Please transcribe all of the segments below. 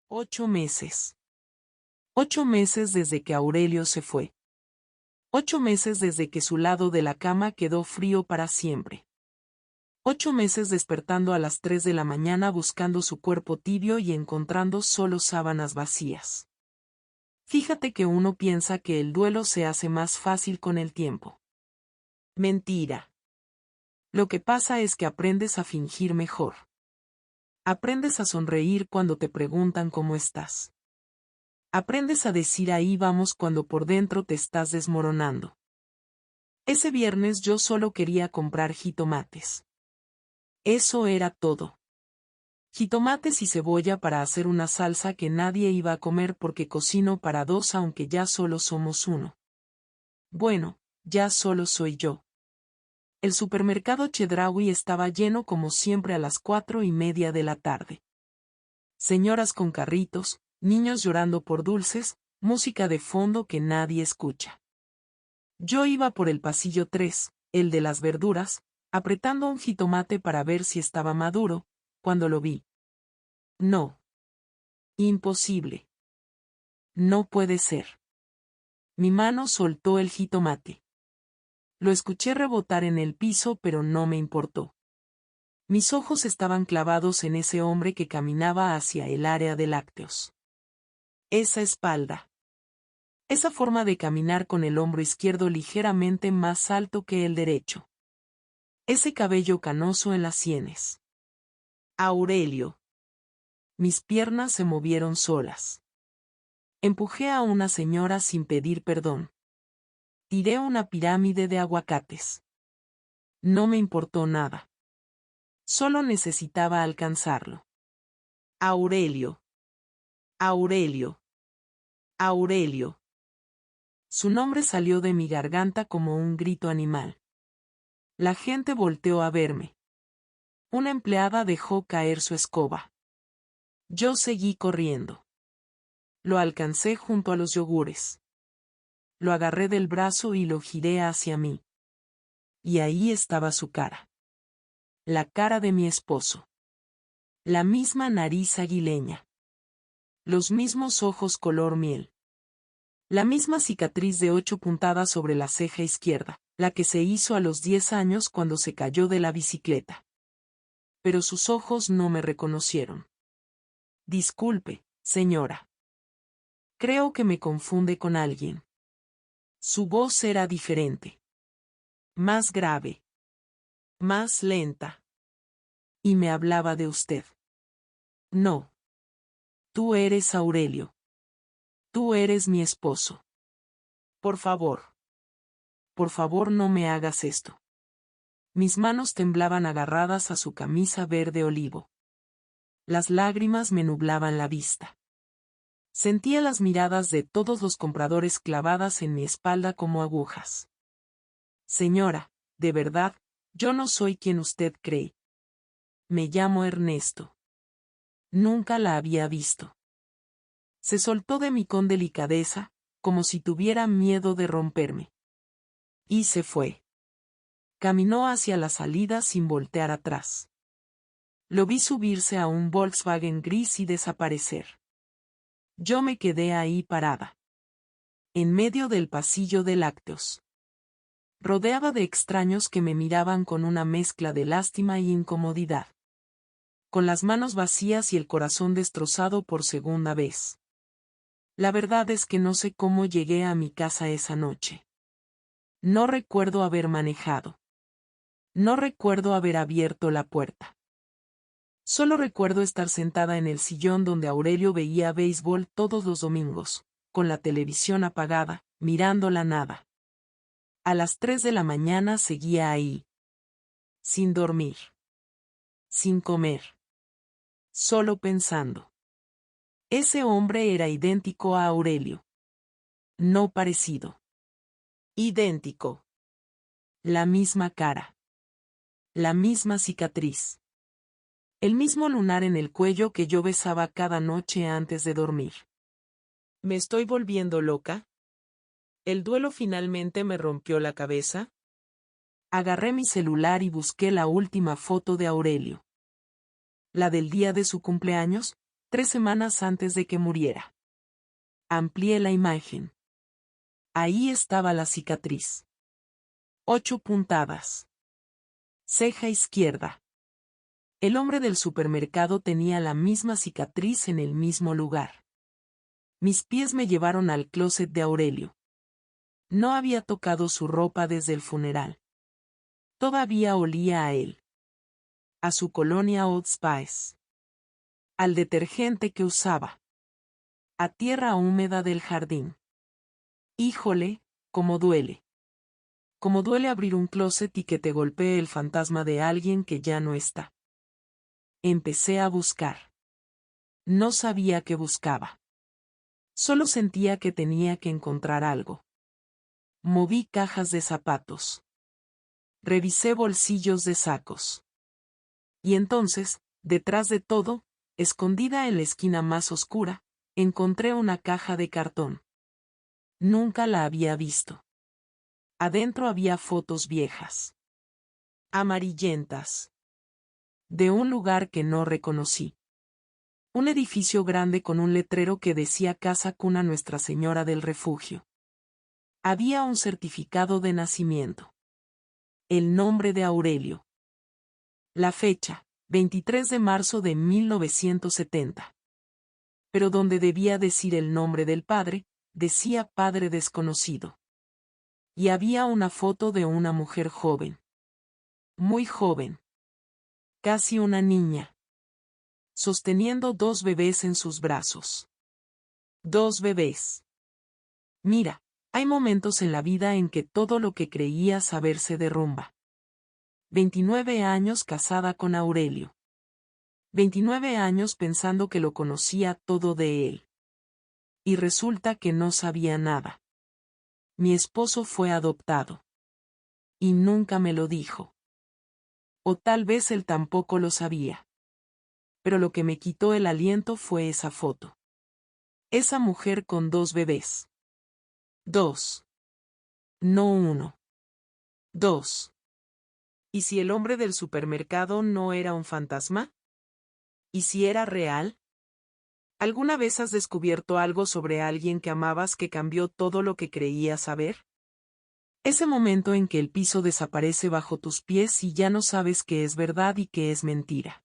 8 meses. 8 meses desde que Aurelio se fue. 8 meses desde que su lado de la cama quedó frío para siempre. 8 meses despertando a las 3 de la mañana buscando su cuerpo tibio y encontrando solo sábanas vacías. Fíjate que uno piensa que el duelo se hace más fácil con el tiempo. Mentira. Lo que pasa es que aprendes a fingir mejor. Aprendes a sonreír cuando te preguntan cómo estás. Aprendes a decir ahí vamos cuando por dentro te estás desmoronando. Ese viernes yo solo quería comprar jitomates. Eso era todo. Jitomates y cebolla para hacer una salsa que nadie iba a comer porque cocino para 2 aunque ya solo somos 1. Bueno, ya solo soy yo. El supermercado Chedraui estaba lleno como siempre a las 4:30 de la tarde. Señoras con carritos, niños llorando por dulces, música de fondo que nadie escucha. Yo iba por el pasillo 3, el de las verduras, apretando un jitomate para ver si estaba maduro, cuando lo vi. No. Imposible. No puede ser. Mi mano soltó el jitomate. Lo escuché rebotar en el piso pero no me importó. Mis ojos estaban clavados en ese hombre que caminaba hacia el área de lácteos. Esa espalda. Esa forma de caminar con el hombro izquierdo ligeramente más alto que el derecho. Ese cabello canoso en las sienes. Aurelio. Mis piernas se movieron solas. Empujé a una señora sin pedir perdón. Tiré una pirámide de aguacates. No me importó nada. Solo necesitaba alcanzarlo. Aurelio. Aurelio. Aurelio. Su nombre salió de mi garganta como un grito animal. La gente volteó a verme. Una empleada dejó caer su escoba. Yo seguí corriendo. Lo alcancé junto a los yogures. Lo agarré del brazo y lo giré hacia mí. Y ahí estaba su cara. La cara de mi esposo. La misma nariz aguileña. Los mismos ojos color miel. La misma cicatriz de 8 puntadas sobre la ceja izquierda, la que se hizo a los 10 años cuando se cayó de la bicicleta. Pero sus ojos no me reconocieron. Disculpe, señora. Creo que me confunde con alguien. Su voz era diferente. Más grave. Más lenta. Y me hablaba de usted. No. Tú eres Aurelio. Tú eres mi esposo. Por favor. Por favor no me hagas esto. Mis manos temblaban agarradas a su camisa verde olivo. Las lágrimas me nublaban la vista. Sentía las miradas de todos los compradores clavadas en mi espalda como agujas. Señora, de verdad, yo no soy quien usted cree. Me llamo Ernesto. Nunca la había visto. Se soltó de mí con delicadeza, como si tuviera miedo de romperme. Y se fue. Caminó hacia la salida sin voltear atrás. Lo vi subirse a un Volkswagen gris y desaparecer. Yo me quedé ahí parada. En medio del pasillo de lácteos. Rodeada de extraños que me miraban con una mezcla de lástima y incomodidad. Con las manos vacías y el corazón destrozado por segunda vez. La verdad es que no sé cómo llegué a mi casa esa noche. No recuerdo haber manejado. No recuerdo haber abierto la puerta. Solo recuerdo estar sentada en el sillón donde Aurelio veía béisbol todos los domingos, con la televisión apagada, mirando la nada. A las 3 de la mañana seguía ahí. Sin dormir. Sin comer. Solo pensando. Ese hombre era idéntico a Aurelio. No parecido. Idéntico. La misma cara. La misma cicatriz. El mismo lunar en el cuello que yo besaba cada noche antes de dormir. ¿Me estoy volviendo loca? ¿El duelo finalmente me rompió la cabeza? Agarré mi celular y busqué la última foto de Aurelio. La del día de su cumpleaños, 3 semanas antes de que muriera. Amplié la imagen. Ahí estaba la cicatriz. 8 puntadas. Ceja izquierda. El hombre del supermercado tenía la misma cicatriz en el mismo lugar. Mis pies me llevaron al closet de Aurelio. No había tocado su ropa desde el funeral. Todavía olía a él. A su colonia Old Spice. Al detergente que usaba. A tierra húmeda del jardín. Híjole, cómo duele. Cómo duele abrir un closet y que te golpee el fantasma de alguien que ya no está. Empecé a buscar. No sabía qué buscaba. Solo sentía que tenía que encontrar algo. Moví cajas de zapatos. Revisé bolsillos de sacos. Y entonces, detrás de todo, escondida en la esquina más oscura, encontré una caja de cartón. Nunca la había visto. Adentro había fotos viejas. Amarillentas. De un lugar que no reconocí. Un edificio grande con un letrero que decía Casa Cuna Nuestra Señora del Refugio. Había un certificado de nacimiento. El nombre de Aurelio. La fecha, 23 de marzo de 1970. Pero donde debía decir el nombre del padre, decía padre desconocido. Y había una foto de una mujer joven. Muy joven. Casi una niña. Sosteniendo 2 bebés en sus brazos. 2 bebés. Mira, hay momentos en la vida en que todo lo que creía saber se derrumba. 29 años casada con Aurelio. 29 años pensando que lo conocía todo de él. Y resulta que no sabía nada. Mi esposo fue adoptado. Y nunca me lo dijo. O tal vez él tampoco lo sabía. Pero lo que me quitó el aliento fue esa foto. Esa mujer con 2 bebés. 2. No 1. 2. ¿Y si el hombre del supermercado no era un fantasma? ¿Y si era real? ¿Alguna vez has descubierto algo sobre alguien que amabas que cambió todo lo que creías saber? Ese momento en que el piso desaparece bajo tus pies y ya no sabes qué es verdad y qué es mentira.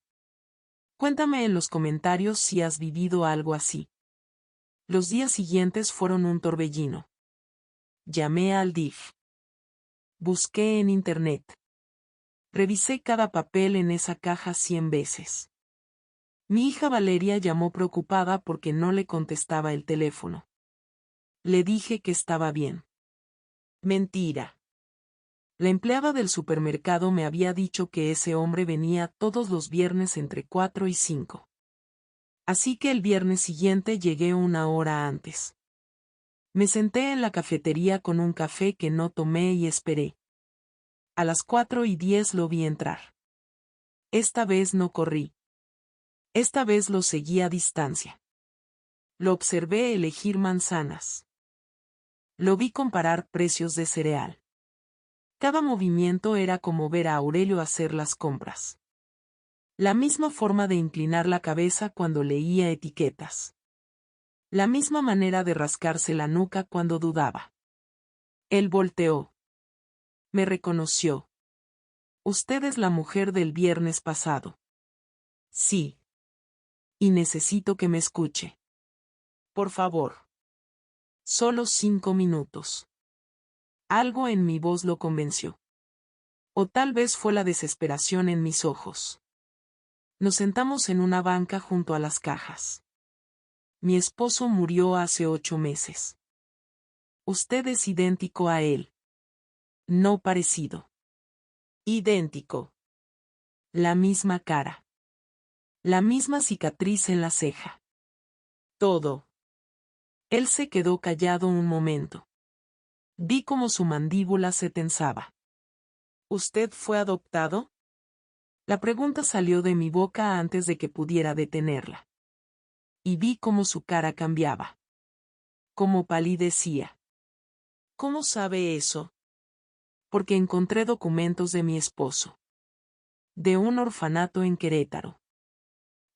Cuéntame en los comentarios si has vivido algo así. Los días siguientes fueron un torbellino. Llamé al DIF. Busqué en internet. Revisé cada papel en esa caja 100 veces. Mi hija Valeria llamó preocupada porque no le contestaba el teléfono. Le dije que estaba bien. Mentira. La empleada del supermercado me había dicho que ese hombre venía todos los viernes entre 4 y 5. Así que el viernes siguiente llegué 1 hora antes. Me senté en la cafetería con un café que no tomé y esperé. A las 4:10 lo vi entrar. Esta vez no corrí. Esta vez lo seguí a distancia. Lo observé elegir manzanas. Lo vi comparar precios de cereal. Cada movimiento era como ver a Aurelio hacer las compras. La misma forma de inclinar la cabeza cuando leía etiquetas. La misma manera de rascarse la nuca cuando dudaba. Él volteó. Me reconoció. Usted es la mujer del viernes pasado. Sí. Y necesito que me escuche. Por favor. Solo 5 minutos. Algo en mi voz lo convenció. O tal vez fue la desesperación en mis ojos. Nos sentamos en una banca junto a las cajas. Mi esposo murió hace 8 meses. Usted es idéntico a él. No parecido. Idéntico. La misma cara. La misma cicatriz en la ceja. Todo. Él se quedó callado un momento. Vi cómo su mandíbula se tensaba. ¿Usted fue adoptado? La pregunta salió de mi boca antes de que pudiera detenerla. Y vi cómo su cara cambiaba. Cómo palidecía. ¿Cómo sabe eso? Porque encontré documentos de mi esposo. De un orfanato en Querétaro.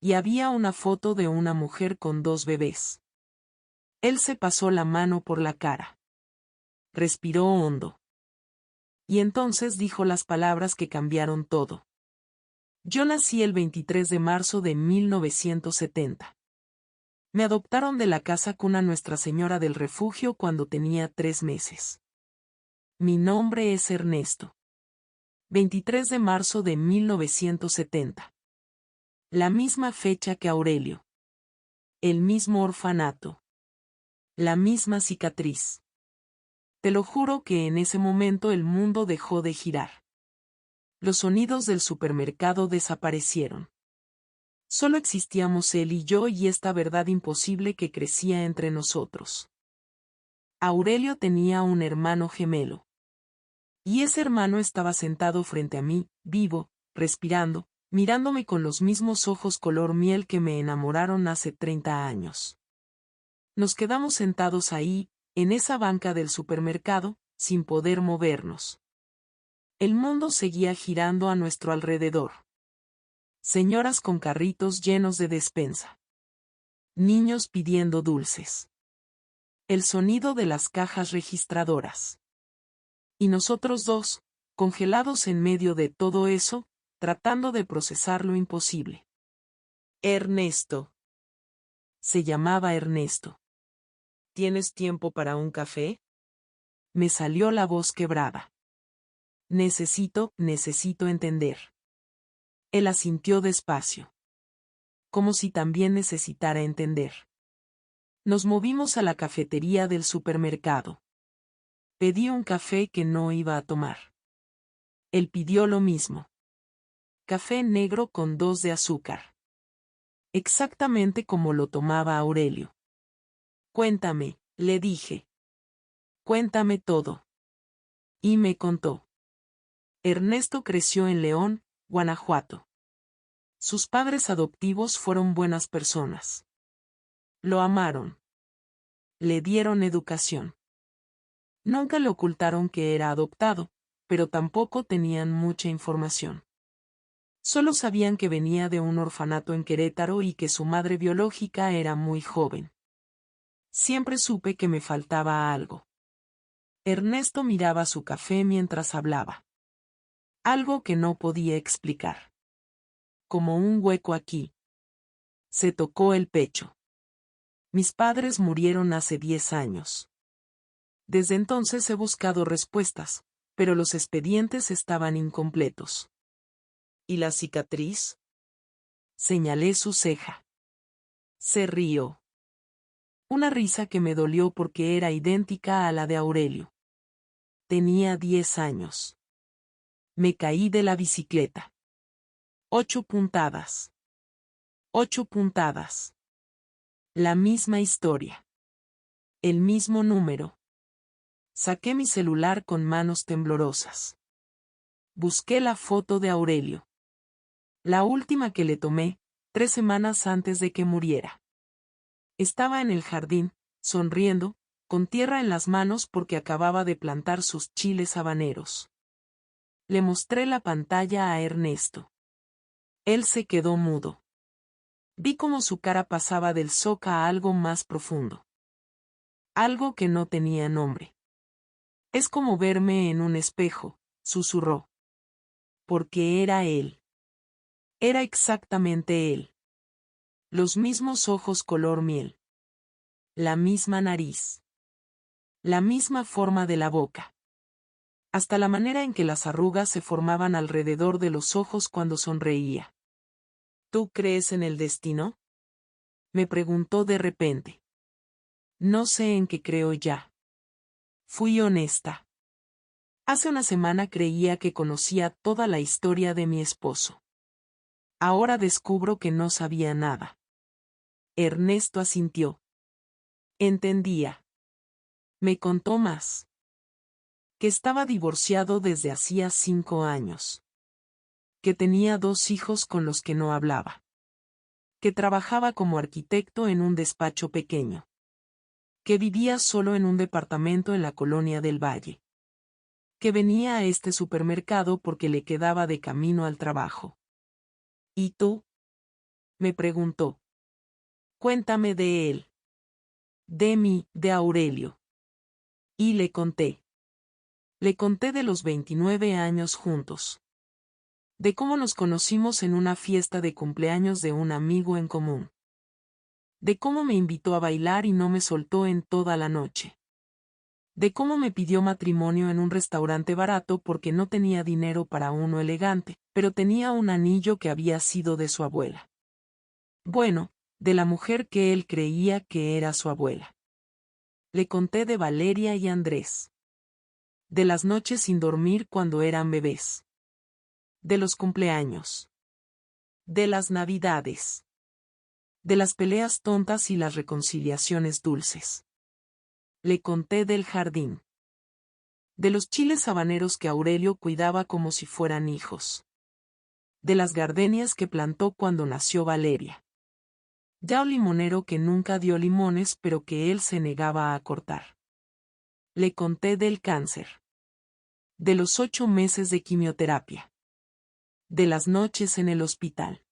Y había una foto de una mujer con 2 bebés. Él se pasó la mano por la cara. Respiró hondo. Y entonces dijo las palabras que cambiaron todo. Yo nací el 23 de marzo de 1970. Me adoptaron de la casa cuna Nuestra Señora del Refugio cuando tenía 3 meses. Mi nombre es Ernesto. 23 de marzo de 1970. La misma fecha que Aurelio. El mismo orfanato. La misma cicatriz. Te lo juro que en ese momento el mundo dejó de girar. Los sonidos del supermercado desaparecieron. Solo existíamos él y yo y esta verdad imposible que crecía entre nosotros. Aurelio tenía un hermano gemelo. Y ese hermano estaba sentado frente a mí, vivo, respirando, mirándome con los mismos ojos color miel que me enamoraron hace 30 años. Nos quedamos sentados ahí, en esa banca del supermercado, sin poder movernos. El mundo seguía girando a nuestro alrededor. Señoras con carritos llenos de despensa. Niños pidiendo dulces. El sonido de las cajas registradoras. Y nosotros dos, congelados en medio de todo eso, tratando de procesar lo imposible. Ernesto. Se llamaba Ernesto. ¿Tienes tiempo para un café? Me salió la voz quebrada. Necesito entender. Él asintió despacio. Como si también necesitara entender. Nos movimos a la cafetería del supermercado. Pedí un café que no iba a tomar. Él pidió lo mismo. Café negro con 2 de azúcar. Exactamente como lo tomaba Aurelio. Cuéntame, le dije. Cuéntame todo. Y me contó. Ernesto creció en León, Guanajuato. Sus padres adoptivos fueron buenas personas. Lo amaron. Le dieron educación. Nunca le ocultaron que era adoptado, pero tampoco tenían mucha información. Solo sabían que venía de un orfanato en Querétaro y que su madre biológica era muy joven. Siempre supe que me faltaba algo. Ernesto miraba su café mientras hablaba. Algo que no podía explicar. Como un hueco aquí. Se tocó el pecho. Mis padres murieron hace 10 años. Desde entonces he buscado respuestas, pero los expedientes estaban incompletos. ¿Y la cicatriz? Señalé su ceja. Se rió. Una risa que me dolió porque era idéntica a la de Aurelio. Tenía 10 años. Me caí de la bicicleta. 8 puntadas. 8 puntadas. La misma historia. El mismo número. Saqué mi celular con manos temblorosas. Busqué la foto de Aurelio. La última que le tomé, 3 semanas antes de que muriera. Estaba en el jardín, sonriendo, con tierra en las manos porque acababa de plantar sus chiles habaneros. Le mostré la pantalla a Ernesto. Él se quedó mudo. Vi cómo su cara pasaba del shock a algo más profundo. Algo que no tenía nombre. Es como verme en un espejo, susurró. Porque era él. Era exactamente él. Los mismos ojos color miel. La misma nariz. La misma forma de la boca. Hasta la manera en que las arrugas se formaban alrededor de los ojos cuando sonreía. ¿Tú crees en el destino? Me preguntó de repente. No sé en qué creo ya. Fui honesta. Hace una semana creía que conocía toda la historia de mi esposo. Ahora descubro que no sabía nada. Ernesto asintió. Entendía. Me contó más. Que estaba divorciado desde hacía 5 años. Que tenía 2 hijos con los que no hablaba. Que trabajaba como arquitecto en un despacho pequeño. Que vivía solo en un departamento en la colonia del Valle. Que venía a este supermercado porque le quedaba de camino al trabajo. ¿Y tú? Me preguntó. Cuéntame de él. De Aurelio. Y le conté. Le conté de los 29 años juntos. De cómo nos conocimos en una fiesta de cumpleaños de un amigo en común. De cómo me invitó a bailar y no me soltó en toda la noche. De cómo me pidió matrimonio en un restaurante barato porque no tenía dinero para uno elegante, pero tenía un anillo que había sido de su abuela. Bueno, de la mujer que él creía que era su abuela. Le conté de Valeria y Andrés. De las noches sin dormir cuando eran bebés. De los cumpleaños. De las navidades. De las peleas tontas y las reconciliaciones dulces. Le conté del jardín. De los chiles habaneros que Aurelio cuidaba como si fueran hijos. De las gardenias que plantó cuando nació Valeria. Ya un limonero que nunca dio limones pero que él se negaba a cortar. Le conté del cáncer. De los 8 meses de quimioterapia. De las noches en el hospital.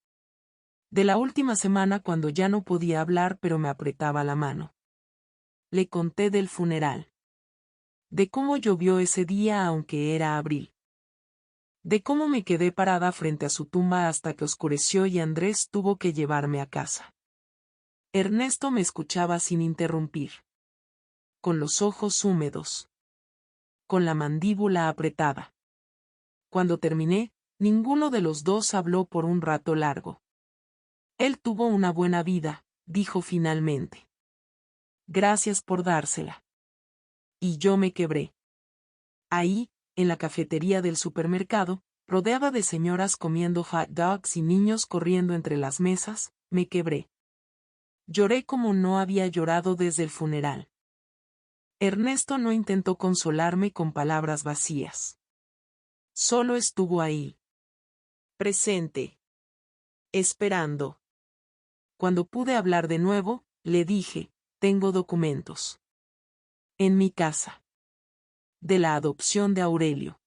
De la última semana cuando ya no podía hablar pero me apretaba la mano. Le conté del funeral. De cómo llovió ese día aunque era abril. De cómo me quedé parada frente a su tumba hasta que oscureció y Andrés tuvo que llevarme a casa. Ernesto me escuchaba sin interrumpir. Con los ojos húmedos. Con la mandíbula apretada. Cuando terminé, ninguno de los dos habló por un rato largo. Él tuvo una buena vida, dijo finalmente. Gracias por dársela. Y yo me quebré. Ahí, en la cafetería del supermercado, rodeada de señoras comiendo hot dogs y niños corriendo entre las mesas, me quebré. Lloré como no había llorado desde el funeral. Ernesto no intentó consolarme con palabras vacías. Solo estuvo ahí. Presente. Esperando. Cuando pude hablar de nuevo, le dije, tengo documentos. En mi casa. De la adopción de Aurelio.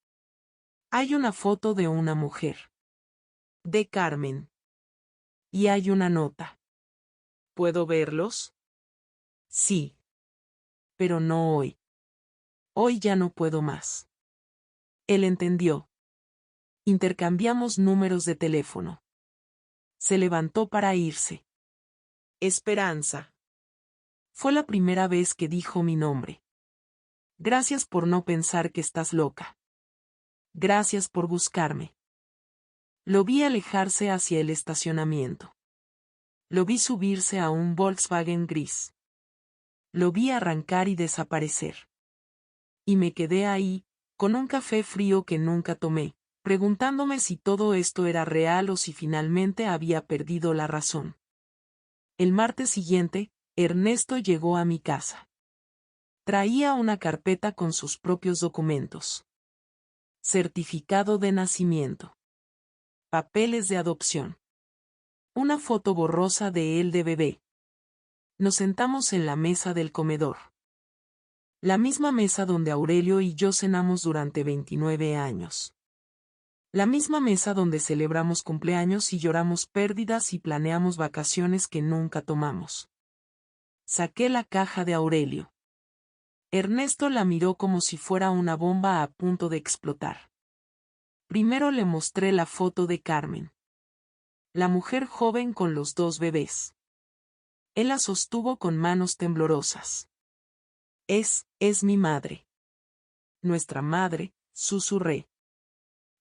Hay una foto de una mujer. De Carmen. Y hay una nota. ¿Puedo verlos? Sí. Pero no hoy. Hoy ya no puedo más. Él entendió. Intercambiamos números de teléfono. Se levantó para irse. Esperanza. Fue la primera vez que dijo mi nombre. Gracias por no pensar que estás loca. Gracias por buscarme. Lo vi alejarse hacia el estacionamiento. Lo vi subirse a un Volkswagen gris. Lo vi arrancar y desaparecer. Y me quedé ahí, con un café frío que nunca tomé, preguntándome si todo esto era real o si finalmente había perdido la razón. El martes siguiente, Ernesto llegó a mi casa. Traía una carpeta con sus propios documentos. Certificado de nacimiento. Papeles de adopción. Una foto borrosa de él de bebé. Nos sentamos en la mesa del comedor. La misma mesa donde Aurelio y yo cenamos durante 29 años. La misma mesa donde celebramos cumpleaños y lloramos pérdidas y planeamos vacaciones que nunca tomamos. Saqué la caja de Aurelio. Ernesto la miró como si fuera una bomba a punto de explotar. Primero le mostré la foto de Carmen. La mujer joven con los 2 bebés. Él la sostuvo con manos temblorosas. Es mi madre. Nuestra madre, susurré.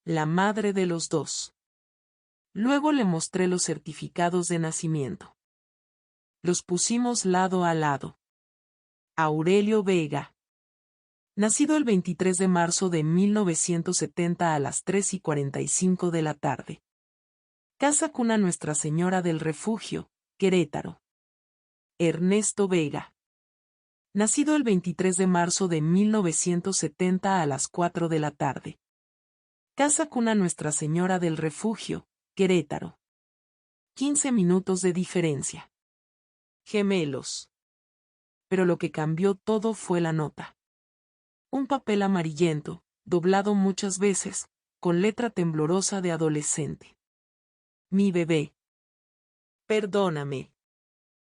La madre de los 2. Luego le mostré los certificados de nacimiento. Los pusimos lado a lado. Aurelio Vega. Nacido el 23 de marzo de 1970 a las 3:45 de la tarde. Casa cuna Nuestra Señora del Refugio, Querétaro. Ernesto Vega. Nacido el 23 de marzo de 1970 a las 4 de la tarde. Casa cuna Nuestra Señora del Refugio, Querétaro. 15 minutos de diferencia. Gemelos. Pero lo que cambió todo fue la nota. Un papel amarillento, doblado muchas veces, con letra temblorosa de adolescente. Mi bebé. Perdóname.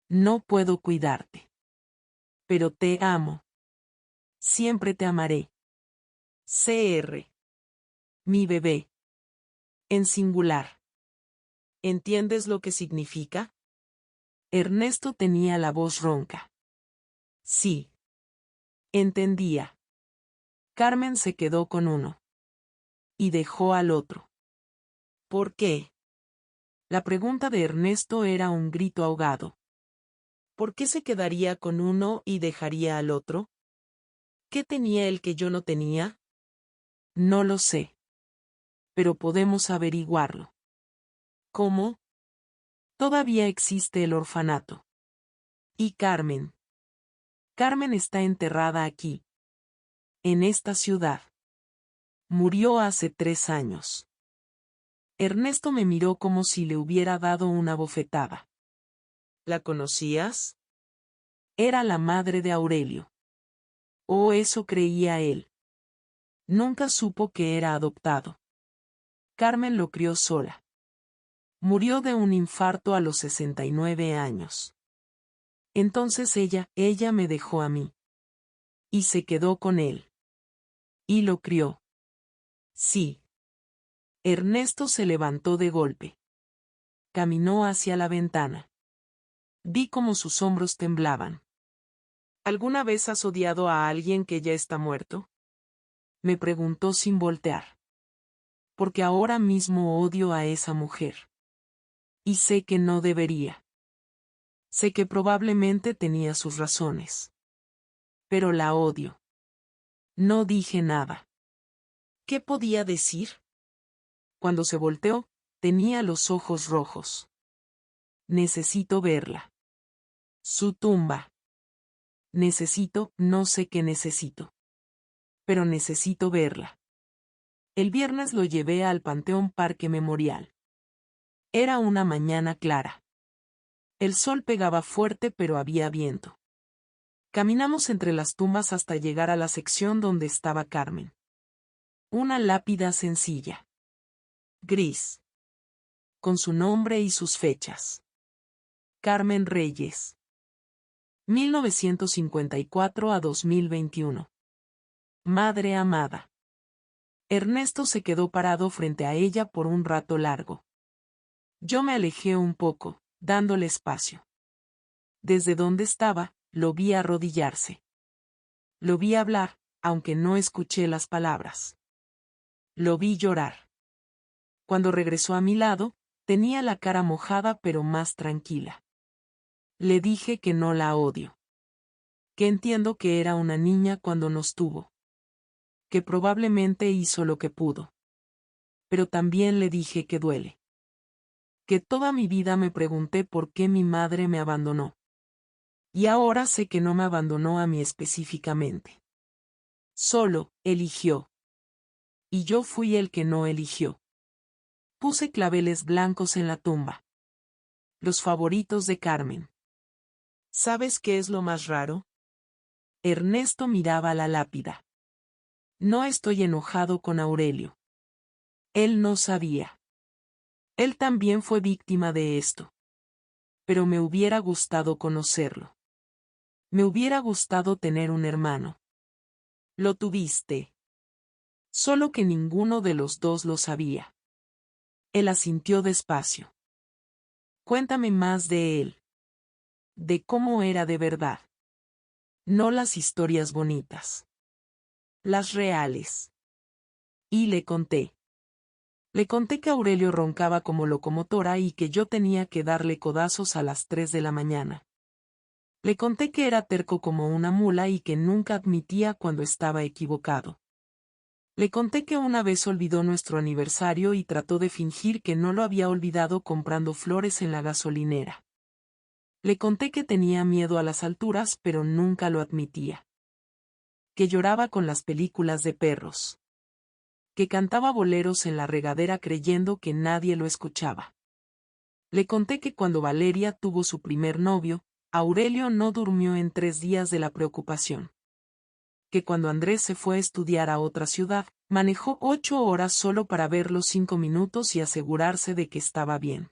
No puedo cuidarte. Pero te amo. Siempre te amaré. Cr. Mi bebé. En singular. ¿Entiendes lo que significa? Ernesto tenía la voz ronca. Sí. Entendía. Carmen se quedó con uno. Y dejó al otro. ¿Por qué? La pregunta de Ernesto era un grito ahogado. ¿Por qué se quedaría con uno y dejaría al otro? ¿Qué tenía el que yo no tenía? No lo sé. Pero podemos averiguarlo. ¿Cómo? Todavía existe el orfanato. ¿Y Carmen? Carmen está enterrada aquí. En esta ciudad. Murió hace 3 años. Ernesto me miró como si le hubiera dado una bofetada. ¿La conocías? Era la madre de Aurelio. O eso creía él. Nunca supo que era adoptado. Carmen lo crió sola. Murió de un infarto a los 69 años. Entonces ella me dejó a mí. Y se quedó con él. Y lo crió. Sí. Ernesto se levantó de golpe. Caminó hacia la ventana. Vi cómo sus hombros temblaban. ¿Alguna vez has odiado a alguien que ya está muerto? Me preguntó sin voltear. Porque ahora mismo odio a esa mujer. Y sé que no debería. Sé que probablemente tenía sus razones. Pero la odio. No dije nada. ¿Qué podía decir? Cuando se volteó, tenía los ojos rojos. Necesito verla. Su tumba. No sé qué necesito. Pero necesito verla. El viernes lo llevé al Panteón Parque Memorial. Era una mañana clara. El sol pegaba fuerte pero había viento. Caminamos entre las tumbas hasta llegar a la sección donde estaba Carmen. Una lápida sencilla. Gris. Con su nombre y sus fechas. Carmen Reyes. 1954 a 2021. Madre amada. Ernesto se quedó parado frente a ella por un rato largo. Yo me alejé un poco, dándole espacio. Desde donde estaba, lo vi arrodillarse. Lo vi hablar, aunque no escuché las palabras. Lo vi llorar. Cuando regresó a mi lado, tenía la cara mojada pero más tranquila. Le dije que no la odio. Que entiendo que era una niña cuando nos tuvo. Que probablemente hizo lo que pudo. Pero también le dije que duele. Que toda mi vida me pregunté por qué mi madre me abandonó. Y ahora sé que no me abandonó a mí específicamente. Solo, eligió. Y yo fui el que no eligió. Puse claveles blancos en la tumba. Los favoritos de Carmen. ¿Sabes qué es lo más raro? Ernesto miraba la lápida. No estoy enojado con Aurelio. Él no sabía. Él también fue víctima de esto. Pero me hubiera gustado conocerlo. Me hubiera gustado tener un hermano. Lo tuviste. Solo que ninguno de los dos lo sabía. Él asintió despacio. Cuéntame más de él. De cómo era de verdad. No las historias bonitas. Las reales. Y le conté. Le conté que Aurelio roncaba como locomotora y que yo tenía que darle codazos a las 3 de la mañana. Le conté que era terco como una mula y que nunca admitía cuando estaba equivocado. Le conté que una vez olvidó nuestro aniversario y trató de fingir que no lo había olvidado comprando flores en la gasolinera. Le conté que tenía miedo a las alturas pero nunca lo admitía. Que lloraba con las películas de perros. Que cantaba boleros en la regadera creyendo que nadie lo escuchaba. Le conté que cuando Valeria tuvo su primer novio, Aurelio no durmió en 3 días de la preocupación. Que cuando Andrés se fue a estudiar a otra ciudad, manejó 8 horas solo para verlo 5 minutos y asegurarse de que estaba bien.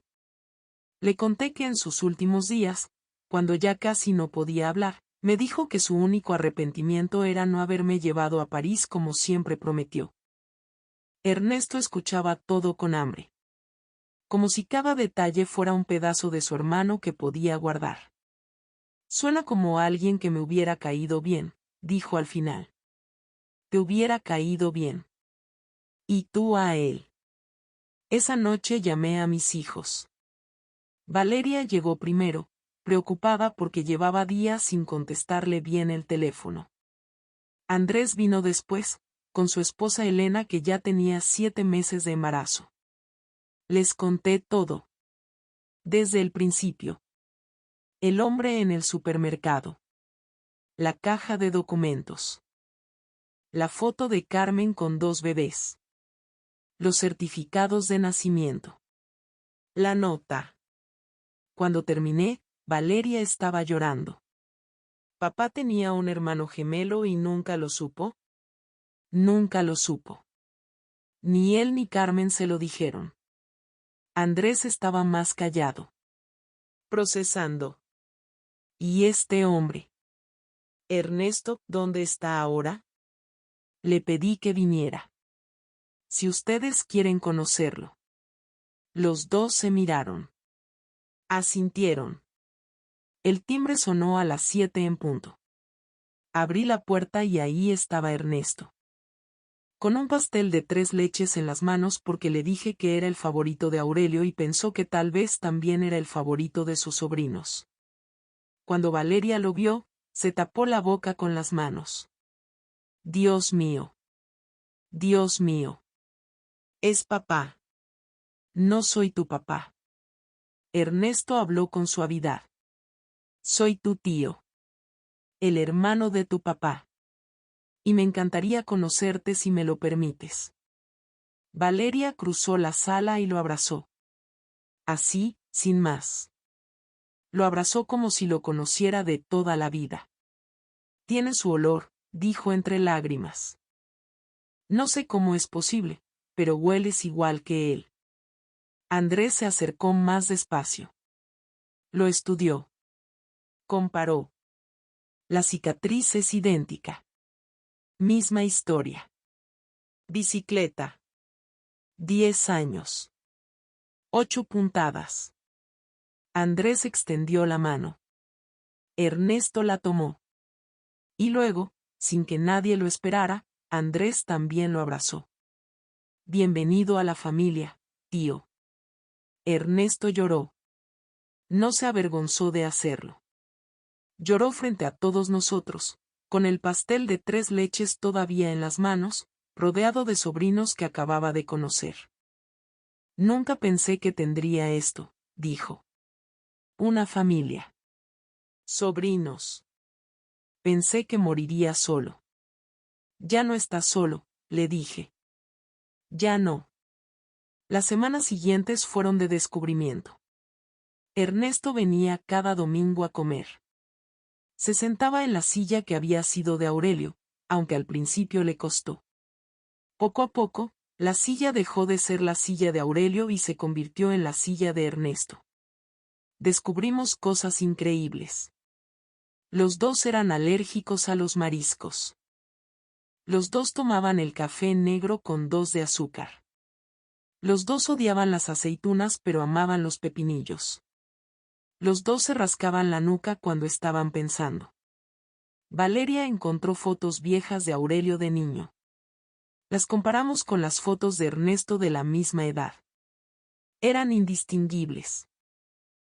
Le conté que en sus últimos días, cuando ya casi no podía hablar, me dijo que su único arrepentimiento era no haberme llevado a París como siempre prometió. Ernesto escuchaba todo con hambre. Como si cada detalle fuera un pedazo de su hermano que podía guardar. Suena como alguien que me hubiera caído bien, dijo al final. Te hubiera caído bien. Y tú a él. Esa noche llamé a mis hijos. Valeria llegó primero, preocupada porque llevaba días sin contestarle bien el teléfono. Andrés vino después, con su esposa Elena que ya tenía 7 meses de embarazo. Les conté todo. Desde el principio. El hombre en el supermercado. La caja de documentos. La foto de Carmen con 2 bebés. Los certificados de nacimiento. La nota. Cuando terminé, Valeria estaba llorando. ¿Papá tenía un hermano gemelo y nunca lo supo? Nunca lo supo. Ni él ni Carmen se lo dijeron. Andrés estaba más callado. Procesando. ¿Y este hombre? Ernesto, ¿dónde está ahora? Le pedí que viniera. Si ustedes quieren conocerlo. Los dos se miraron. Asintieron. El timbre sonó a las 7 en punto. Abrí la puerta y ahí estaba Ernesto. Con un pastel de 3 leches en las manos porque le dije que era el favorito de Aurelio y pensó que tal vez también era el favorito de sus sobrinos. Cuando Valeria lo vio, se tapó la boca con las manos. Dios mío. Dios mío. Es papá. No soy tu papá. Ernesto habló con suavidad. Soy tu tío. El hermano de tu papá. Y me encantaría conocerte si me lo permites. Valeria cruzó la sala y lo abrazó. Así, sin más. Lo abrazó como si lo conociera de toda la vida. Tiene su olor, dijo entre lágrimas. No sé cómo es posible, pero hueles igual que él. Andrés se acercó más despacio. Lo estudió. Comparó. La cicatriz es idéntica. Misma historia. Bicicleta. 10 años. 8 puntadas. Andrés extendió la mano. Ernesto la tomó. Y luego, sin que nadie lo esperara, Andrés también lo abrazó. Bienvenido a la familia, tío. Ernesto lloró. No se avergonzó de hacerlo. Lloró frente a todos nosotros, con el pastel de 3 leches todavía en las manos, rodeado de sobrinos que acababa de conocer. Nunca pensé que tendría esto, dijo. Una familia. Sobrinos. Pensé que moriría solo. Ya no estás solo, le dije. Ya no. Las semanas siguientes fueron de descubrimiento. Ernesto venía cada domingo a comer. Se sentaba en la silla que había sido de Aurelio, aunque al principio le costó. Poco a poco, la silla dejó de ser la silla de Aurelio y se convirtió en la silla de Ernesto. Descubrimos cosas increíbles. Los dos eran alérgicos a los mariscos. Los dos tomaban el café negro con 2 de azúcar. Los dos odiaban las aceitunas pero amaban los pepinillos. Los dos se rascaban la nuca cuando estaban pensando. Valeria encontró fotos viejas de Aurelio de niño. Las comparamos con las fotos de Ernesto de la misma edad. Eran indistinguibles.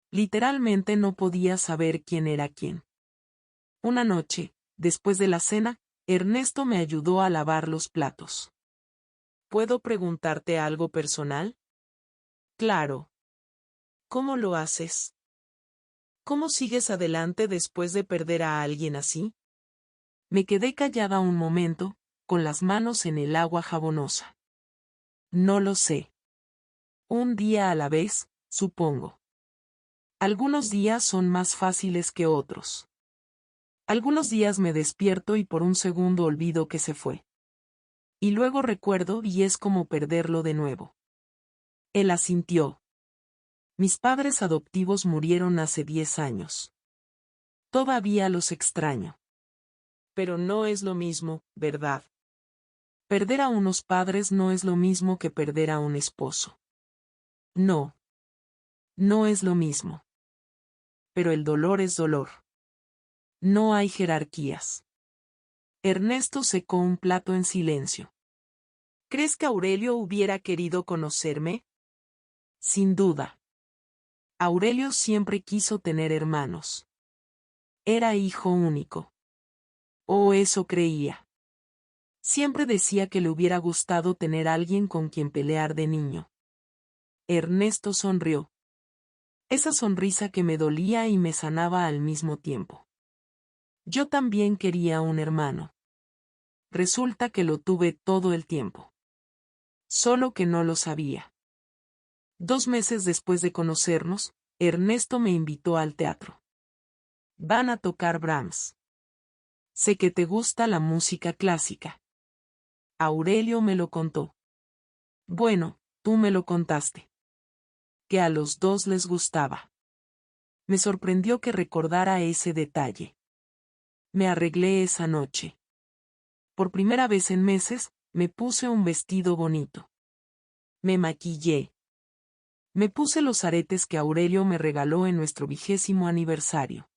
Literalmente no podía saber quién era quién. Una noche, después de la cena, Ernesto me ayudó a lavar los platos. ¿Puedo preguntarte algo personal? Claro. ¿Cómo lo haces? ¿Cómo sigues adelante después de perder a alguien así? Me quedé callada un momento, con las manos en el agua jabonosa. No lo sé. Un día a la vez, supongo. Algunos días son más fáciles que otros. Algunos días me despierto y por un segundo olvido que se fue. Y luego recuerdo y es como perderlo de nuevo. Él asintió. Mis padres adoptivos murieron hace 10 años. Todavía los extraño. Pero no es lo mismo, ¿verdad? Perder a unos padres no es lo mismo que perder a un esposo. No. No es lo mismo. Pero el dolor es dolor. No hay jerarquías. Ernesto secó un plato en silencio. ¿Crees que Aurelio hubiera querido conocerme? Sin duda. Aurelio siempre quiso tener hermanos. Era hijo único. O eso creía. Siempre decía que le hubiera gustado tener alguien con quien pelear de niño. Ernesto sonrió. Esa sonrisa que me dolía y me sanaba al mismo tiempo. Yo también quería un hermano. Resulta que lo tuve todo el tiempo. Solo que no lo sabía. 2 meses después de conocernos, Ernesto me invitó al teatro. Van a tocar Brahms. Sé que te gusta la música clásica. Aurelio me lo contó. Bueno, tú me lo contaste. Que a los dos les gustaba. Me sorprendió que recordara ese detalle. Me arreglé esa noche. Por primera vez en meses, me puse un vestido bonito. Me maquillé. Me puse los aretes que Aurelio me regaló en nuestro 20º aniversario.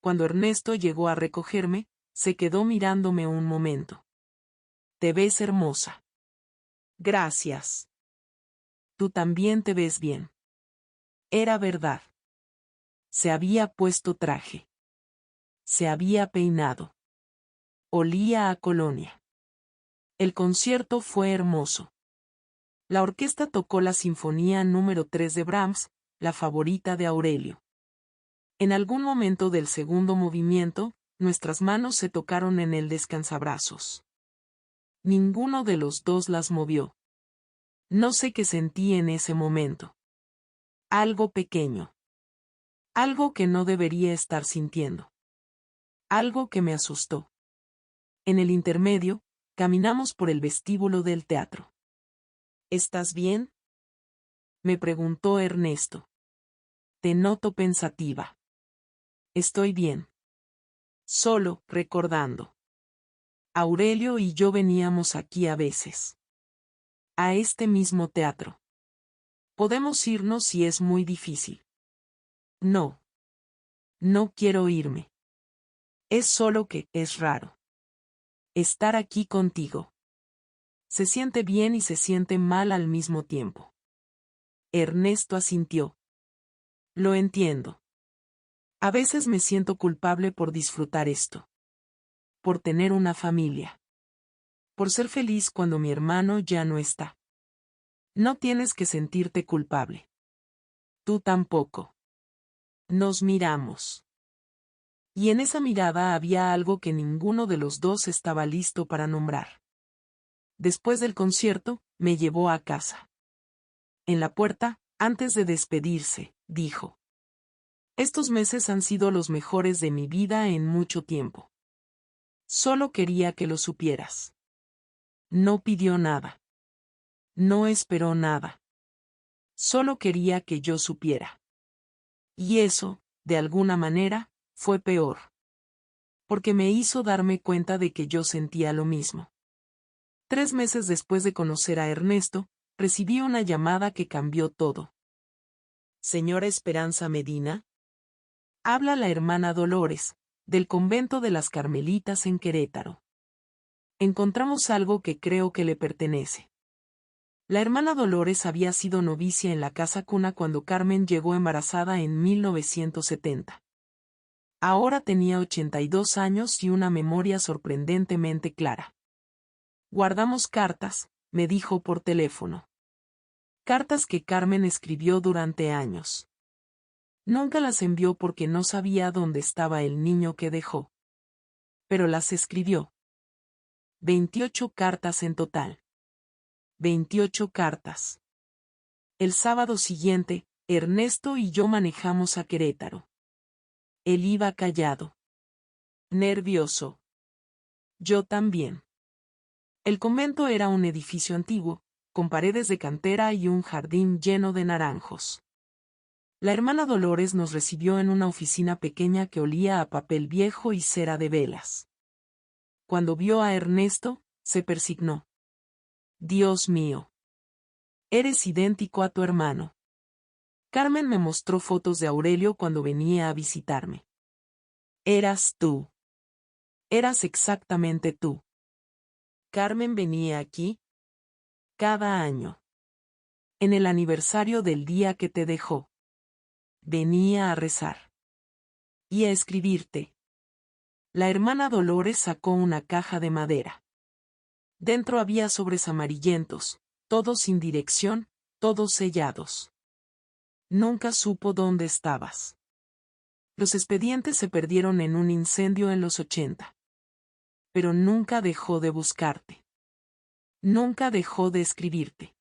Cuando Ernesto llegó a recogerme, se quedó mirándome un momento. Te ves hermosa. Gracias. Tú también te ves bien. Era verdad. Se había puesto traje. Se había peinado. Olía a colonia. El concierto fue hermoso. La orquesta tocó la Sinfonía número 3 de Brahms, la favorita de Aurelio. En algún momento del segundo movimiento, nuestras manos se tocaron en el descansabrazos. Ninguno de los dos las movió. No sé qué sentí en ese momento. Algo pequeño. Algo que no debería estar sintiendo. Algo que me asustó. En el intermedio, caminamos por el vestíbulo del teatro. ¿Estás bien? Me preguntó Ernesto. Te noto pensativa. Estoy bien. Solo, recordando. Aurelio y yo veníamos aquí a veces. A este mismo teatro. Podemos irnos si es muy difícil. No. No quiero irme. Es solo que es raro. Estar aquí contigo. Se siente bien y se siente mal al mismo tiempo. Ernesto asintió. Lo entiendo. A veces me siento culpable por disfrutar esto. Por tener una familia. Por ser feliz cuando mi hermano ya no está. No tienes que sentirte culpable. Tú tampoco. Nos miramos. Y en esa mirada había algo que ninguno de los dos estaba listo para nombrar. Después del concierto, me llevó a casa. En la puerta, antes de despedirse, dijo: Estos meses han sido los mejores de mi vida en mucho tiempo. Solo quería que lo supieras. No pidió nada. No esperó nada. Solo quería que yo supiera. Y eso, de alguna manera, fue peor. Porque me hizo darme cuenta de que yo sentía lo mismo. 3 meses después de conocer a Ernesto, recibí una llamada que cambió todo. Señora Esperanza Medina. Habla la hermana Dolores, del convento de las Carmelitas en Querétaro. Encontramos algo que creo que le pertenece. La hermana Dolores había sido novicia en la casa cuna cuando Carmen llegó embarazada en 1970. Ahora tenía 82 años y una memoria sorprendentemente clara. Guardamos cartas, me dijo por teléfono. Cartas que Carmen escribió durante años. Nunca las envió porque no sabía dónde estaba el niño que dejó. Pero las escribió. 28 cartas en total. 28 cartas. El sábado siguiente, Ernesto y yo manejamos a Querétaro. Él iba callado. Nervioso. Yo también. El convento era un edificio antiguo, con paredes de cantera y un jardín lleno de naranjos. La hermana Dolores nos recibió en una oficina pequeña que olía a papel viejo y cera de velas. Cuando vio a Ernesto, se persignó. Dios mío. Eres idéntico a tu hermano. Carmen me mostró fotos de Aurelio cuando venía a visitarme. Eras tú. Eras exactamente tú. Carmen venía aquí cada año. En el aniversario del día que te dejó. Venía a rezar. Y a escribirte. La hermana Dolores sacó una caja de madera. Dentro había sobres amarillentos, todos sin dirección, todos sellados. Nunca supo dónde estabas. Los expedientes se perdieron en un incendio en los 80. Pero nunca dejó de buscarte. Nunca dejó de escribirte.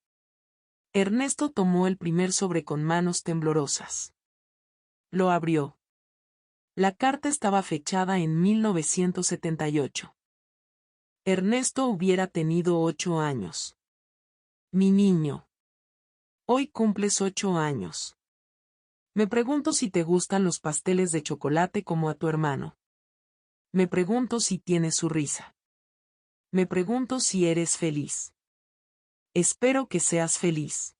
Ernesto tomó el primer sobre con manos temblorosas. Lo abrió. La carta estaba fechada en 1978. Ernesto hubiera tenido 8 años. Mi niño. Hoy cumples 8 años. Me pregunto si te gustan los pasteles de chocolate como a tu hermano. Me pregunto si tienes su risa. Me pregunto si eres feliz. Espero que seas feliz.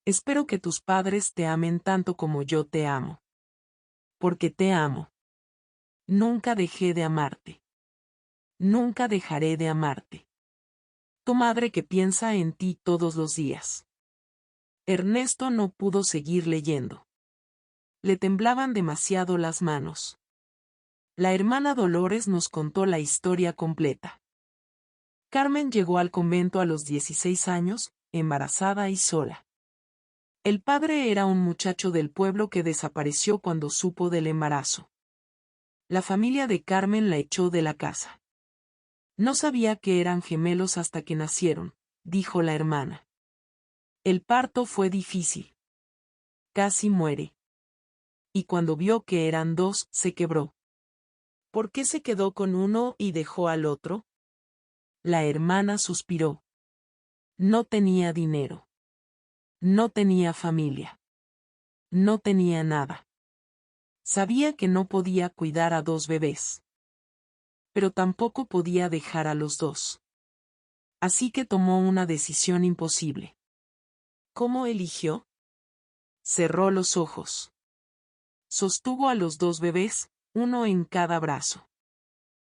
Espero que tus padres te amen tanto como yo te amo. Porque te amo. Nunca dejé de amarte. Nunca dejaré de amarte. Tu madre que piensa en ti todos los días. Ernesto no pudo seguir leyendo. Le temblaban demasiado las manos. La hermana Dolores nos contó la historia completa. Carmen llegó al convento a los 16 años, embarazada y sola. El padre era un muchacho del pueblo que desapareció cuando supo del embarazo. La familia de Carmen la echó de la casa. No sabía que eran gemelos hasta que nacieron, dijo la hermana. El parto fue difícil. Casi muere. Y cuando vio que eran 2, se quebró. ¿Por qué se quedó con uno y dejó al otro? La hermana suspiró. No tenía dinero. No tenía familia. No tenía nada. Sabía que no podía cuidar a 2 bebés. Pero tampoco podía dejar a los 2. Así que tomó una decisión imposible. ¿Cómo eligió? Cerró los ojos. Sostuvo a los 2 bebés, uno en cada brazo.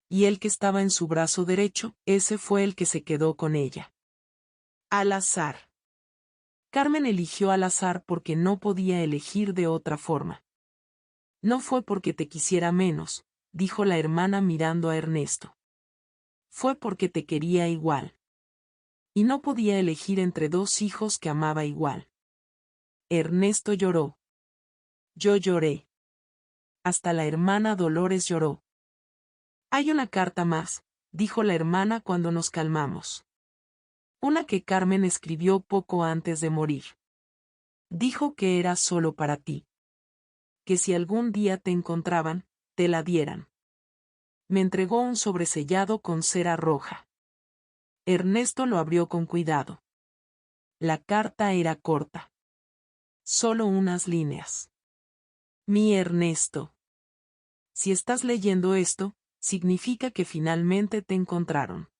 Y el que estaba en su brazo derecho, ese fue el que se quedó con ella. Al azar. Carmen eligió al azar porque no podía elegir de otra forma. No fue porque te quisiera menos, dijo la hermana mirando a Ernesto. Fue porque te quería igual. Y no podía elegir entre 2 hijos que amaba igual. Ernesto lloró. Yo lloré. Hasta la hermana Dolores lloró. Hay una carta más, dijo la hermana cuando nos calmamos. Una que Carmen escribió poco antes de morir. Dijo que era solo para ti. Que si algún día te encontraban, te la dieran. Me entregó un sobresellado con cera roja. Ernesto lo abrió con cuidado. La carta era corta. Solo unas líneas. Mi Ernesto. Si estás leyendo esto, significa que finalmente te encontraron.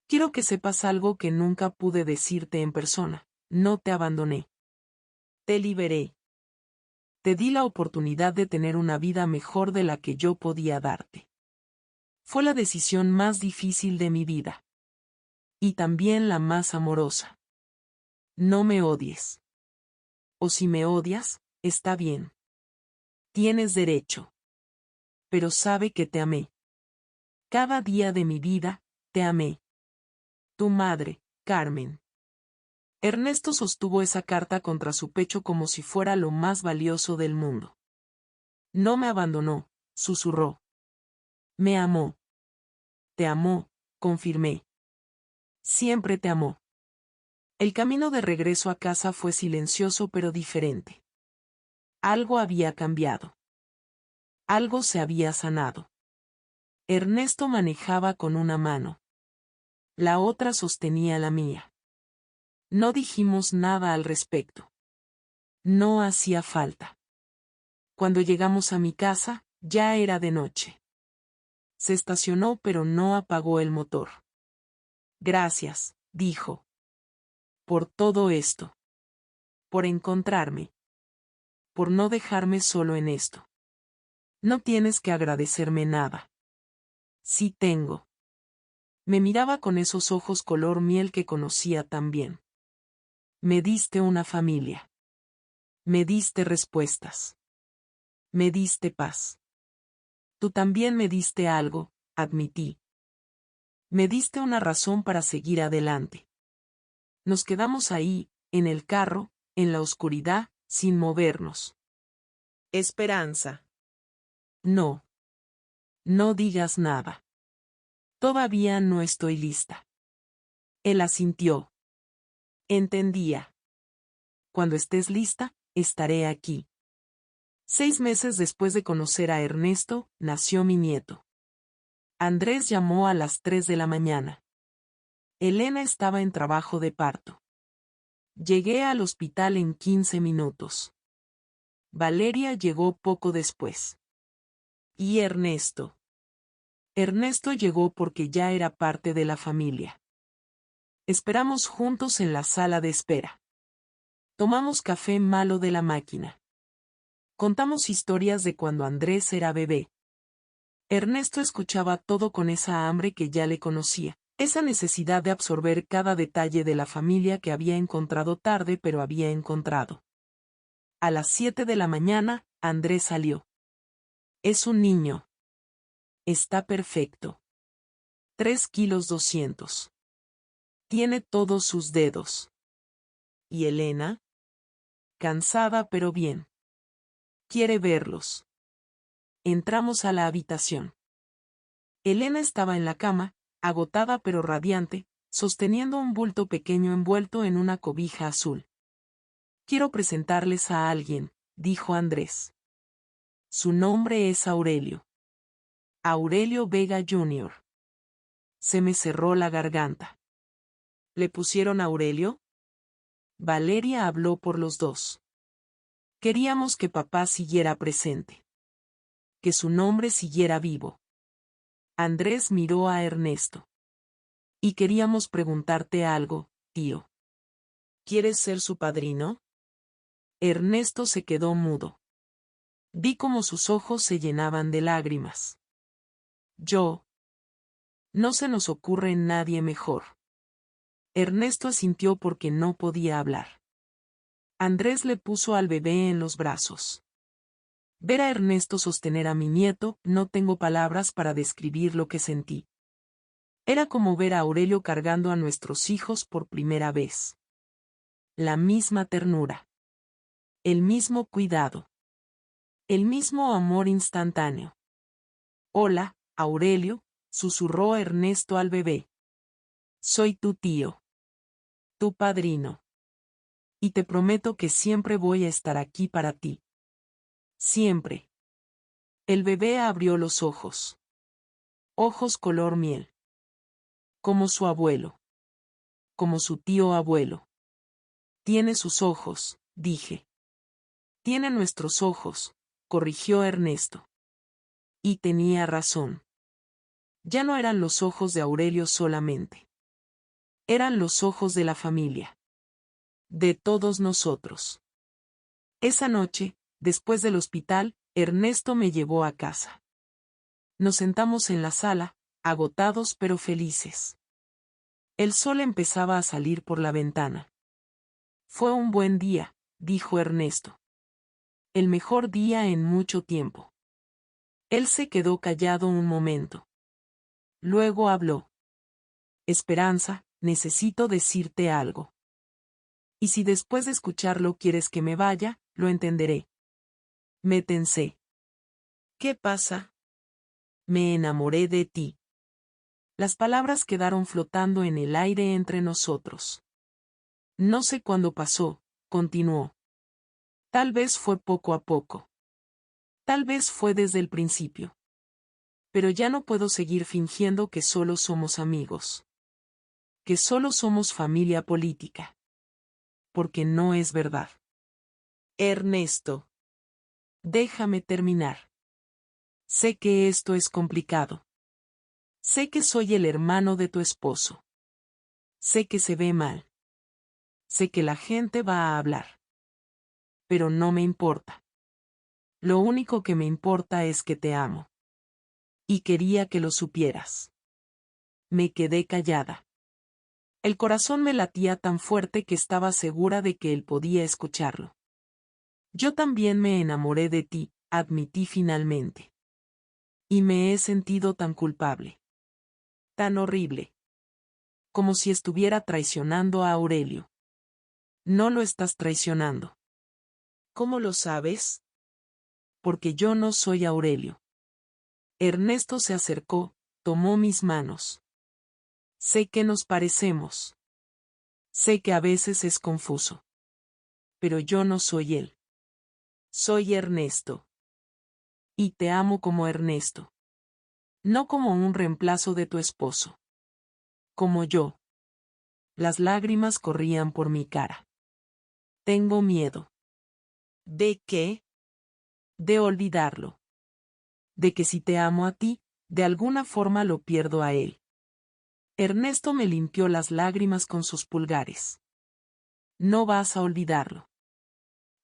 Quiero que sepas algo que nunca pude decirte en persona. No te abandoné. Te liberé. Te di la oportunidad de tener una vida mejor de la que yo podía darte. Fue la decisión más difícil de mi vida. Y también la más amorosa. No me odies. O si me odias, está bien. Tienes derecho. Pero sabe que te amé. Cada día de mi vida, te amé. Tu madre, Carmen. Ernesto sostuvo esa carta contra su pecho como si fuera lo más valioso del mundo. No me abandonó, susurró. Me amó. Te amó, confirmé. Siempre te amó. El camino de regreso a casa fue silencioso pero diferente. Algo había cambiado. Algo se había sanado. Ernesto manejaba con una mano. La otra sostenía la mía. No dijimos nada al respecto. No hacía falta. Cuando llegamos a mi casa, ya era de noche. Se estacionó pero no apagó el motor. Gracias, dijo. Por todo esto. Por encontrarme. Por no dejarme solo en esto. No tienes que agradecerme nada. Sí tengo. Me miraba con esos ojos color miel que conocía tan bien. Me diste una familia. Me diste respuestas. Me diste paz. Tú también me diste algo, admití. Me diste una razón para seguir adelante. Nos quedamos ahí, en el carro, en la oscuridad, sin movernos. Esperanza. No. No digas nada. Todavía no estoy lista. Él asintió. Entendía. Cuando estés lista, estaré aquí. 6 meses después de conocer a Ernesto, nació mi nieto. Andrés llamó a las 3 de la mañana. Elena estaba en trabajo de parto. Llegué al hospital en 15 minutos. Valeria llegó poco después. ¿Y Ernesto? Ernesto llegó porque ya era parte de la familia. Esperamos juntos en la sala de espera. Tomamos café malo de la máquina. Contamos historias de cuando Andrés era bebé. Ernesto escuchaba todo con esa hambre que ya le conocía, esa necesidad de absorber cada detalle de la familia que había encontrado tarde pero había encontrado. A las 7 de la mañana, Andrés salió. Es un niño. Está perfecto. 3,2 kilos. Tiene todos sus dedos. ¿Y Elena? Cansada pero bien. Quiere verlos. Entramos a la habitación. Elena estaba en la cama, agotada pero radiante, sosteniendo un bulto pequeño envuelto en una cobija azul. Quiero presentarles a alguien, dijo Andrés. Su nombre es Aurelio. Aurelio Vega Jr. Se me cerró la garganta. ¿Le pusieron Aurelio? Valeria habló por los dos. Queríamos que papá siguiera presente. Que su nombre siguiera vivo. Andrés miró a Ernesto. Y queríamos preguntarte algo, tío. ¿Quieres ser su padrino? Ernesto se quedó mudo. Vi cómo sus ojos se llenaban de lágrimas. Yo. No se nos ocurre nadie mejor. Ernesto asintió porque no podía hablar. Andrés le puso al bebé en los brazos. Ver a Ernesto sostener a mi nieto, no tengo palabras para describir lo que sentí. Era como ver a Aurelio cargando a nuestros hijos por primera vez. La misma ternura. El mismo cuidado. El mismo amor instantáneo. Hola, Aurelio, susurró Ernesto al bebé. Soy tu tío. Tu padrino. Y te prometo que siempre voy a estar aquí para ti. Siempre. El bebé abrió los ojos. Ojos color miel. Como su abuelo. Como su tío abuelo. Tiene sus ojos, dije. Tiene nuestros ojos, corrigió Ernesto. Y tenía razón. Ya no eran los ojos de Aurelio solamente. Eran los ojos de la familia. De todos nosotros. Esa noche, después del hospital, Ernesto me llevó a casa. Nos sentamos en la sala, agotados pero felices. El sol empezaba a salir por la ventana. Fue un buen día, dijo Ernesto. El mejor día en mucho tiempo. Él se quedó callado un momento. Luego habló. Esperanza, necesito decirte algo. Y si después de escucharlo quieres que me vaya, lo entenderé. Me tensé. ¿Qué pasa? Me enamoré de ti. Las palabras quedaron flotando en el aire entre nosotros. No sé cuándo pasó, continuó. Tal vez fue poco a poco. Tal vez fue desde el principio. Pero ya no puedo seguir fingiendo que solo somos amigos. Que solo somos familia política. Porque no es verdad. Ernesto. Déjame terminar. Sé que esto es complicado. Sé que soy el hermano de tu esposo. Sé que se ve mal. Sé que la gente va a hablar. Pero no me importa. Lo único que me importa es que te amo. Y quería que lo supieras. Me quedé callada. El corazón me latía tan fuerte que estaba segura de que él podía escucharlo. Yo también me enamoré de ti, admití finalmente. Y me he sentido tan culpable. Tan horrible. Como si estuviera traicionando a Aurelio. No lo estás traicionando. ¿Cómo lo sabes? Porque yo no soy Aurelio. Ernesto se acercó, tomó mis manos. Sé que nos parecemos. Sé que a veces es confuso. Pero yo no soy él. Soy Ernesto. Y te amo como Ernesto. No como un reemplazo de tu esposo. Como yo. Las lágrimas corrían por mi cara. Tengo miedo. ¿De qué? De olvidarlo. De que si te amo a ti, de alguna forma lo pierdo a él. Ernesto me limpió las lágrimas con sus pulgares. No vas a olvidarlo.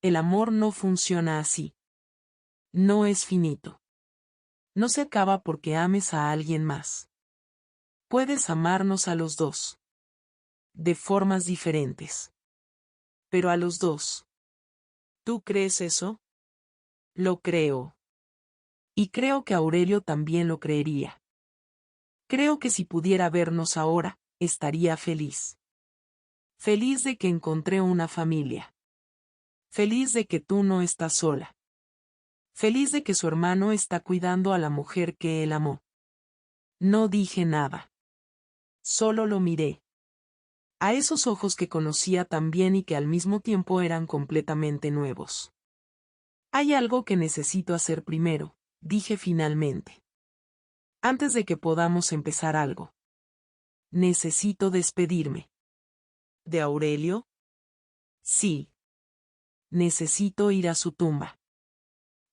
El amor no funciona así. No es finito. No se acaba porque ames a alguien más. Puedes amarnos a los dos. De formas diferentes. Pero a los dos. ¿Tú crees eso? Lo creo. Y creo que Aurelio también lo creería. Creo que si pudiera vernos ahora, estaría feliz. Feliz de que encontré una familia. Feliz de que tú no estás sola. Feliz de que su hermano está cuidando a la mujer que él amó. No dije nada. Solo lo miré. A esos ojos que conocía tan bien y que al mismo tiempo eran completamente nuevos. Hay algo que necesito hacer primero, dije finalmente. Antes de que podamos empezar algo. Necesito despedirme. ¿De Aurelio? Sí. Necesito ir a su tumba.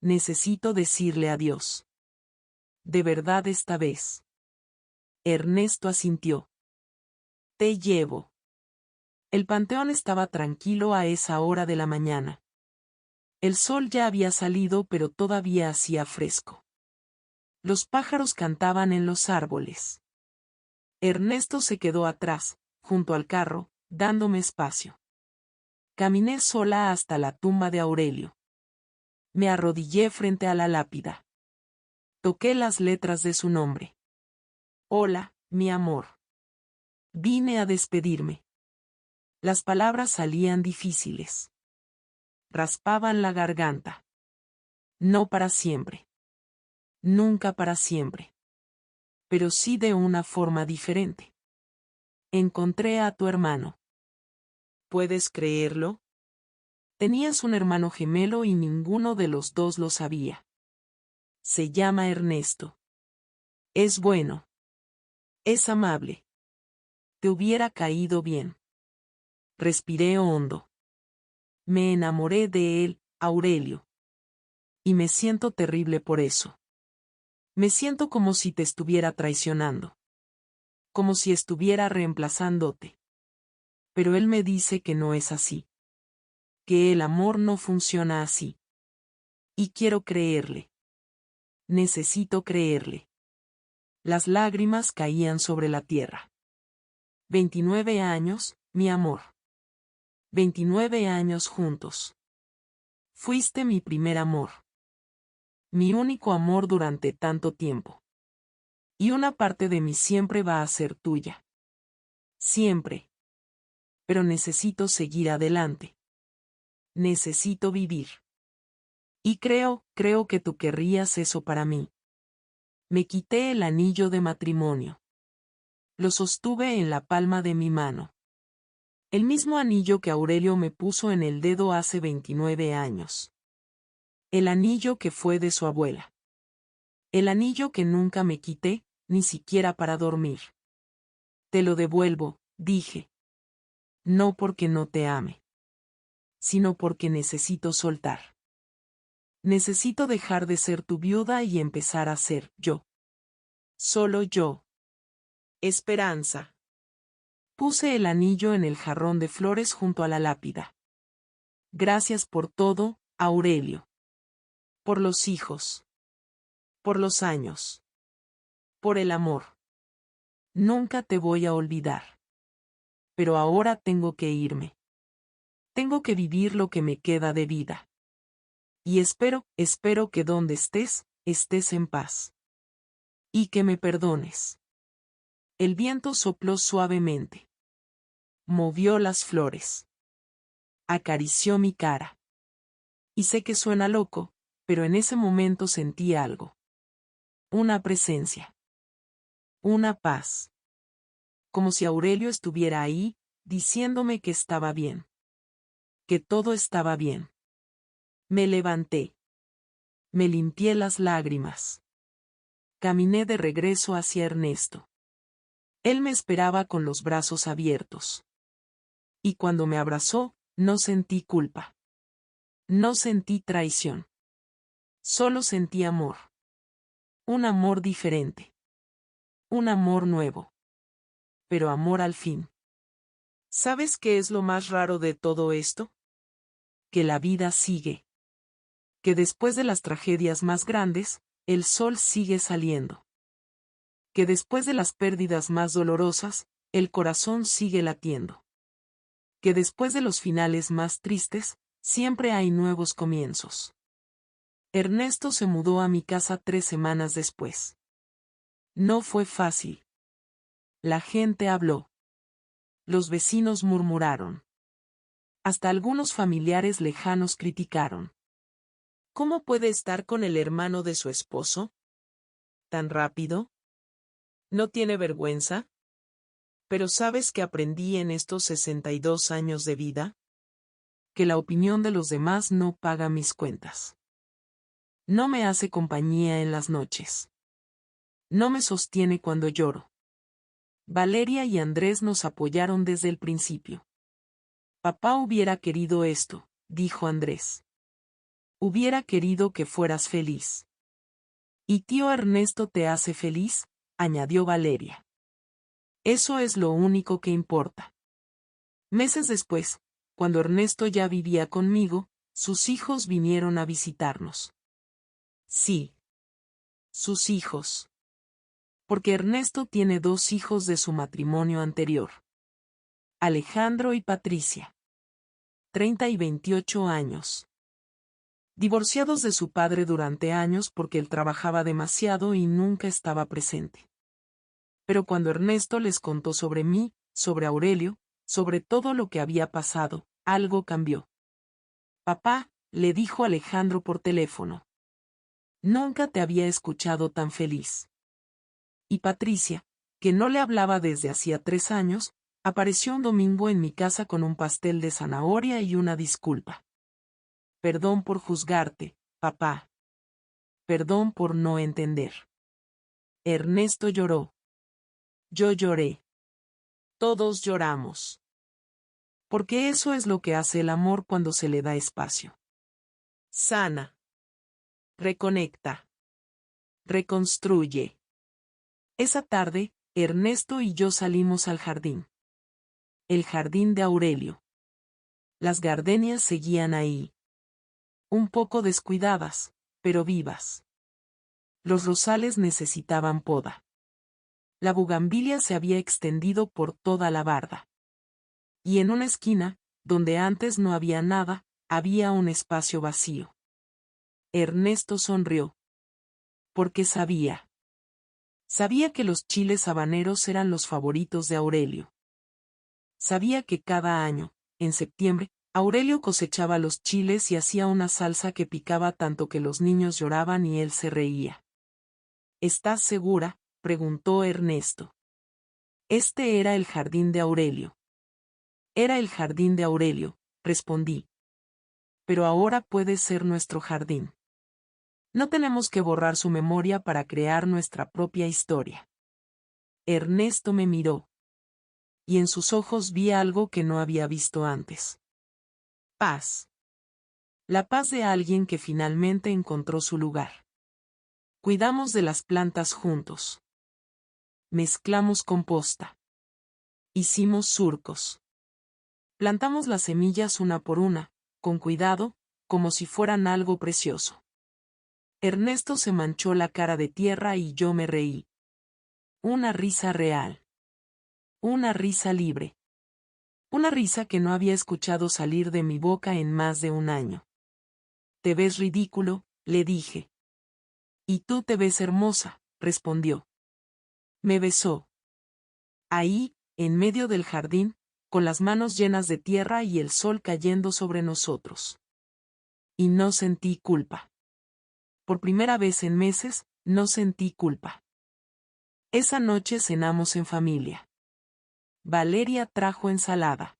Necesito decirle adiós. De verdad esta vez. Ernesto asintió. Te llevo. El panteón estaba tranquilo a esa hora de la mañana. El sol ya había salido pero todavía hacía fresco. Los pájaros cantaban en los árboles. Ernesto se quedó atrás, junto al carro, dándome espacio. Caminé sola hasta la tumba de Aurelio. Me arrodillé frente a la lápida. Toqué las letras de su nombre. Hola, mi amor. Vine a despedirme. Las palabras salían difíciles. Raspaban la garganta. No para siempre. Nunca para siempre. Pero sí de una forma diferente. Encontré a tu hermano. ¿Puedes creerlo? Tenías un hermano gemelo y ninguno de los dos lo sabía. Se llama Ernesto. Es bueno. Es amable. Te hubiera caído bien. Respiré hondo. Me enamoré de él, Aurelio. Y me siento terrible por eso. Me siento como si te estuviera traicionando. Como si estuviera reemplazándote. Pero él me dice que no es así. Que el amor no funciona así. Y quiero creerle. Necesito creerle. Las lágrimas caían sobre la tierra. 29 años, mi amor. 29 años juntos. Fuiste mi primer amor. Mi único amor durante tanto tiempo. Y una parte de mí siempre va a ser tuya. Siempre. Pero necesito seguir adelante. Necesito vivir. Y creo que tú querrías eso para mí. Me quité el anillo de matrimonio. Lo sostuve en la palma de mi mano. El mismo anillo que Aurelio me puso en el dedo hace 29 años. El anillo que fue de su abuela. El anillo que nunca me quité, ni siquiera para dormir. Te lo devuelvo, dije. No porque no te ame. sino porque necesito soltar. Necesito dejar de ser tu viuda y empezar a ser yo. Solo yo. Esperanza. Puse el anillo en el jarrón de flores junto a la lápida. Gracias por todo, Aurelio. Por los hijos. Por los años. Por el amor. Nunca te voy a olvidar. Pero ahora tengo que irme. Tengo que vivir lo que me queda de vida. Y espero que donde estés, estés en paz. Y que me perdones. El viento sopló suavemente. Movió las flores. Acarició mi cara. Y sé que suena loco, pero en ese momento sentí algo. Una presencia. Una paz. Como si Aurelio estuviera ahí, diciéndome que estaba bien. Que todo estaba bien. Me levanté. Me limpié las lágrimas. Caminé de regreso hacia Ernesto. Él me esperaba con los brazos abiertos. Y cuando me abrazó, no sentí culpa. No sentí traición. Solo sentí amor. Un amor diferente. Un amor nuevo. Pero amor al fin. ¿Sabes qué es lo más raro de todo esto? Que la vida sigue. Que después de las tragedias más grandes, el sol sigue saliendo. Que después de las pérdidas más dolorosas, el corazón sigue latiendo. Que después de los finales más tristes, siempre hay nuevos comienzos. Ernesto se mudó a mi casa 3 semanas después. No fue fácil. La gente habló. Los vecinos murmuraron. Hasta algunos familiares lejanos criticaron. ¿Cómo puede estar con el hermano de su esposo? ¿Tan rápido? ¿No tiene vergüenza? Pero ¿sabes qué aprendí en estos 62 años de vida? Que la opinión de los demás no paga mis cuentas. No me hace compañía en las noches. No me sostiene cuando lloro. Valeria y Andrés nos apoyaron desde el principio. Papá hubiera querido esto, dijo Andrés. Hubiera querido que fueras feliz. ¿Y tío Ernesto te hace feliz?, añadió Valeria. Eso es lo único que importa. Meses después, cuando Ernesto ya vivía conmigo, sus hijos vinieron a visitarnos. Sí. Sus hijos. Porque Ernesto tiene 2 hijos de su matrimonio anterior. Alejandro y Patricia. 30 y 28 años. Divorciados de su padre durante años porque él trabajaba demasiado y nunca estaba presente. Pero cuando Ernesto les contó sobre mí, sobre Aurelio, sobre todo lo que había pasado, algo cambió. Papá, le dijo Alejandro por teléfono. Nunca te había escuchado tan feliz. Y Patricia, que no le hablaba desde hacía 3 años, apareció un domingo en mi casa con un pastel de zanahoria y una disculpa. Perdón por juzgarte, papá. Perdón por no entender. Ernesto lloró. Yo lloré. Todos lloramos. Porque eso es lo que hace el amor cuando se le da espacio. Sana. Reconecta. Reconstruye. Esa tarde, Ernesto y yo salimos al jardín. El jardín de Aurelio. Las gardenias seguían ahí. Un poco descuidadas, pero vivas. Los rosales necesitaban poda. La bugambilia se había extendido por toda la barda. Y en una esquina, donde antes no había nada, había un espacio vacío. Ernesto sonrió. Porque sabía. Sabía que los chiles habaneros eran los favoritos de Aurelio. Sabía que cada año, en septiembre, Aurelio cosechaba los chiles y hacía una salsa que picaba tanto que los niños lloraban y él se reía. ¿Estás segura?, preguntó Ernesto. Este era el jardín de Aurelio. Era el jardín de Aurelio, respondí. Pero ahora puede ser nuestro jardín. No tenemos que borrar su memoria para crear nuestra propia historia. Ernesto me miró. Y en sus ojos vi algo que no había visto antes. Paz. La paz de alguien que finalmente encontró su lugar. Cuidamos de las plantas juntos. Mezclamos composta. Hicimos surcos. Plantamos las semillas una por una, con cuidado, como si fueran algo precioso. Ernesto se manchó la cara de tierra y yo me reí. Una risa real. Una risa libre. Una risa que no había escuchado salir de mi boca en más de un año. Te ves ridículo, le dije. Y tú te ves hermosa, respondió. Me besó. Ahí, en medio del jardín, con las manos llenas de tierra y el sol cayendo sobre nosotros. Y no sentí culpa. Por primera vez en meses, no sentí culpa. Esa noche cenamos en familia. Valeria trajo ensalada.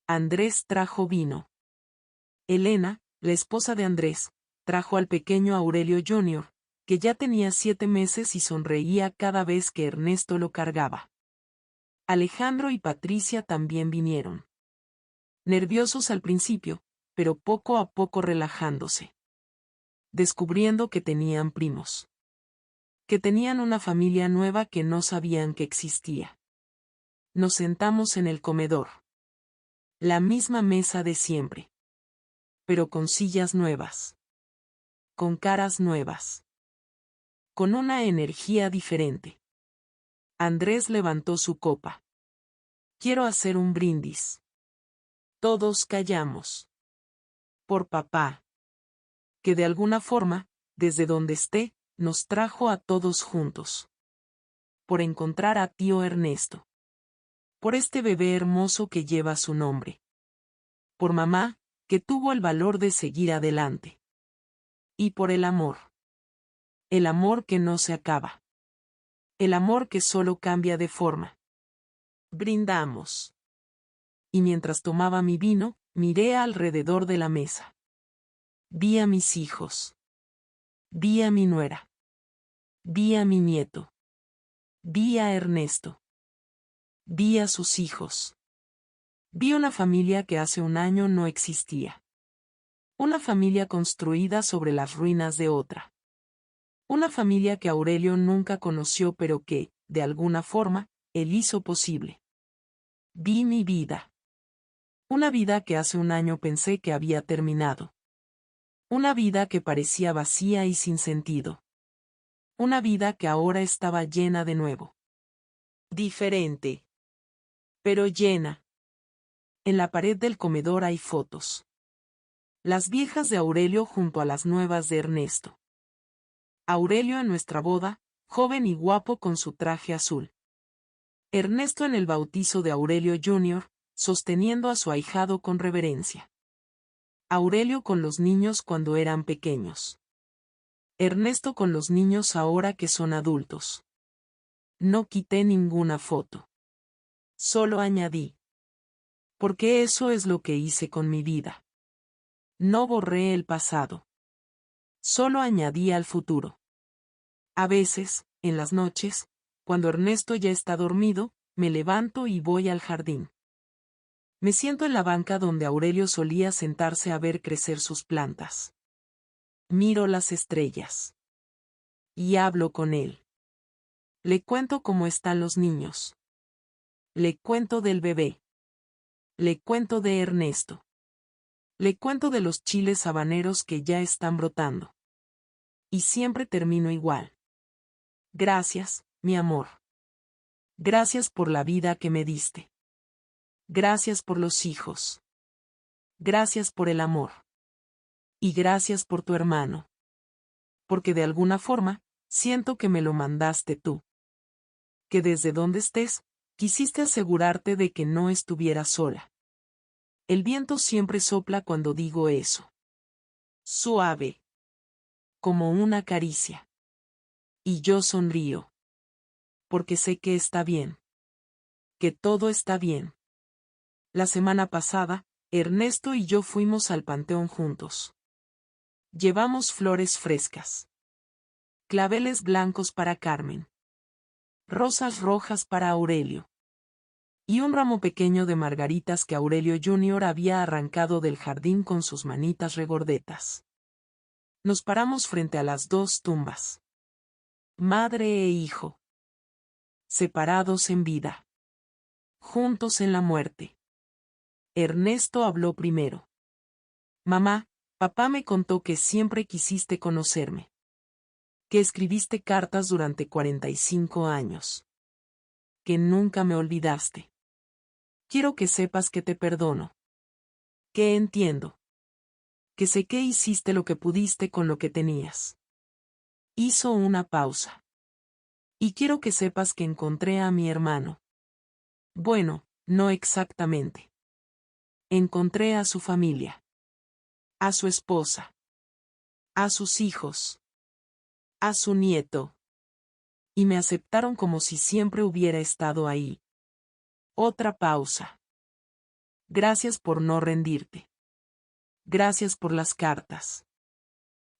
Andrés trajo vino. Elena, la esposa de Andrés, trajo al pequeño Aurelio Jr., que ya tenía 7 meses y sonreía cada vez que Ernesto lo cargaba. Alejandro y Patricia también vinieron. Nerviosos al principio, pero poco a poco relajándose. Descubriendo que tenían primos. Que tenían una familia nueva que no sabían que existía. Nos sentamos en el comedor. La misma mesa de siempre. Pero con sillas nuevas. Con caras nuevas. Con una energía diferente. Andrés levantó su copa. Quiero hacer un brindis. Todos callamos. Por papá. Que de alguna forma, desde donde esté, nos trajo a todos juntos. Por encontrar a tío Ernesto. Por este bebé hermoso que lleva su nombre. Por mamá, que tuvo el valor de seguir adelante. Y por el amor. El amor que no se acaba. El amor que solo cambia de forma. Brindamos. Y mientras tomaba mi vino, miré alrededor de la mesa. Vi a mis hijos. Vi a mi nuera. Vi a mi nieto. Vi a Ernesto. Vi a sus hijos. Vi una familia que hace un año no existía. Una familia construida sobre las ruinas de otra. Una familia que Aurelio nunca conoció pero que, de alguna forma, él hizo posible. Vi mi vida. Una vida que hace un año pensé que había terminado. Una vida que parecía vacía y sin sentido. Una vida que ahora estaba llena de nuevo. Diferente. Pero llena. En la pared del comedor hay fotos. Las viejas de Aurelio junto a las nuevas de Ernesto. Aurelio en nuestra boda, joven y guapo con su traje azul. Ernesto en el bautizo de Aurelio Jr., sosteniendo a su ahijado con reverencia. Aurelio con los niños cuando eran pequeños. Ernesto con los niños ahora que son adultos. No quité ninguna foto. Solo añadí. Porque eso es lo que hice con mi vida. No borré el pasado. Solo añadí al futuro. A veces, en las noches, cuando Ernesto ya está dormido, me levanto y voy al jardín. Me siento en la banca donde Aurelio solía sentarse a ver crecer sus plantas. Miro las estrellas. Y hablo con él. Le cuento cómo están los niños. Le cuento del bebé. Le cuento de Ernesto. Le cuento de los chiles habaneros que ya están brotando. Y siempre termino igual. Gracias, mi amor. Gracias por la vida que me diste. Gracias por los hijos. Gracias por el amor. Y gracias por tu hermano. Porque de alguna forma, siento que me lo mandaste tú. Que desde donde estés, quisiste asegurarte de que no estuviera sola. El viento siempre sopla cuando digo eso. Suave. Como una caricia. Y yo sonrío. Porque sé que está bien. Que todo está bien. La semana pasada, Ernesto y yo fuimos al panteón juntos. Llevamos flores frescas. Claveles blancos para Carmen. Rosas rojas para Aurelio. y un ramo pequeño de margaritas que Aurelio Jr. había arrancado del jardín con sus manitas regordetas. Nos paramos frente a las dos tumbas. Madre e hijo. Separados en vida. Juntos en la muerte. Ernesto habló primero. Mamá, papá me contó que siempre quisiste conocerme. Que escribiste cartas durante 45 años. Que nunca me olvidaste. Quiero que sepas que te perdono. Que entiendo. Que sé que hiciste lo que pudiste con lo que tenías. Hizo una pausa. Y quiero que sepas que encontré a mi hermano. Bueno, no exactamente. Encontré a su familia. A su esposa. A sus hijos. A su nieto. Y me aceptaron como si siempre hubiera estado ahí. Otra pausa. Gracias por no rendirte. Gracias por las cartas.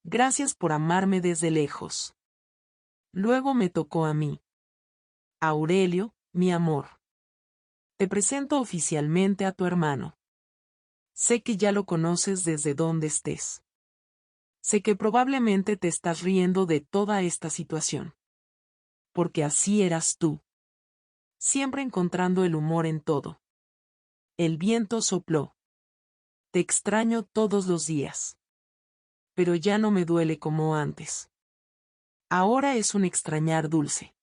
Gracias por amarme desde lejos. Luego me tocó a mí. Aurelio, mi amor. Te presento oficialmente a tu hermano. Sé que ya lo conoces desde donde estés. Sé que probablemente te estás riendo de toda esta situación. Porque así eras tú. Siempre encontrando el humor en todo. El viento sopló. Te extraño todos los días. Pero ya no me duele como antes. Ahora es un extrañar dulce.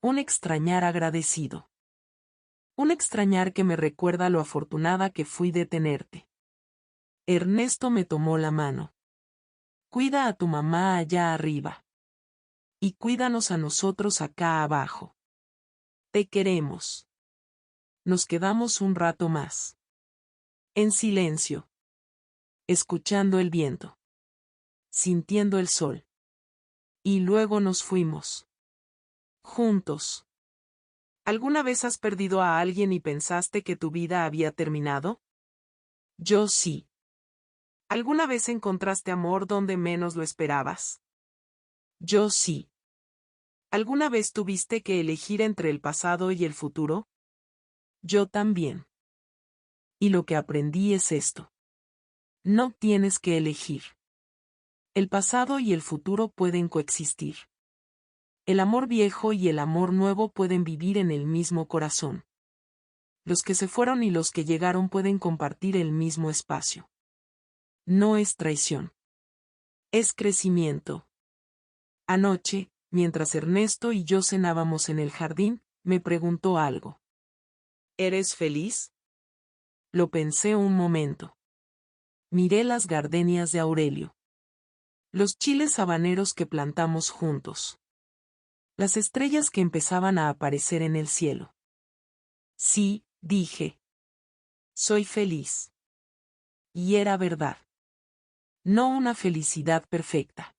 Un extrañar agradecido. Un extrañar que me recuerda lo afortunada que fui de tenerte. Ernesto me tomó la mano. Cuida a tu mamá allá arriba. Y cuídanos a nosotros acá abajo. Te queremos. Nos quedamos un rato más. En silencio. Escuchando el viento. Sintiendo el sol. Y luego nos fuimos. Juntos. ¿Alguna vez has perdido a alguien y pensaste que tu vida había terminado? Yo sí. ¿Alguna vez encontraste amor donde menos lo esperabas? Yo sí. ¿Alguna vez tuviste que elegir entre el pasado y el futuro? Yo también. Y lo que aprendí es esto. No tienes que elegir. El pasado y el futuro pueden coexistir. El amor viejo y el amor nuevo pueden vivir en el mismo corazón. Los que se fueron y los que llegaron pueden compartir el mismo espacio. No es traición. Es crecimiento. Anoche, mientras Ernesto y yo cenábamos en el jardín, me preguntó algo. ¿Eres feliz? Lo pensé un momento. Miré las gardenias de Aurelio. Los chiles habaneros que plantamos juntos. Las estrellas que empezaban a aparecer en el cielo. Sí, dije. Soy feliz. Y era verdad. No una felicidad perfecta.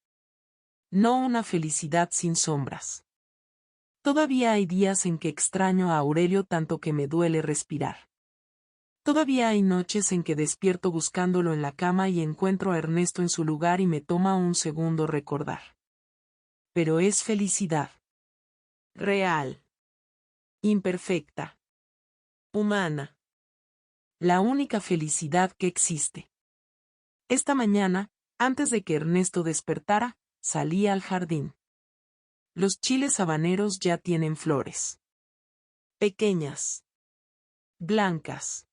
No una felicidad sin sombras. Todavía hay días en que extraño a Aurelio tanto que me duele respirar. Todavía hay noches en que despierto buscándolo en la cama y encuentro a Ernesto en su lugar y me toma un segundo recordar. Pero es felicidad. Real. Imperfecta. Humana. La única felicidad que existe. Esta mañana, antes de que Ernesto despertara, salí al jardín. Los chiles habaneros ya tienen flores. Pequeñas. Blancas.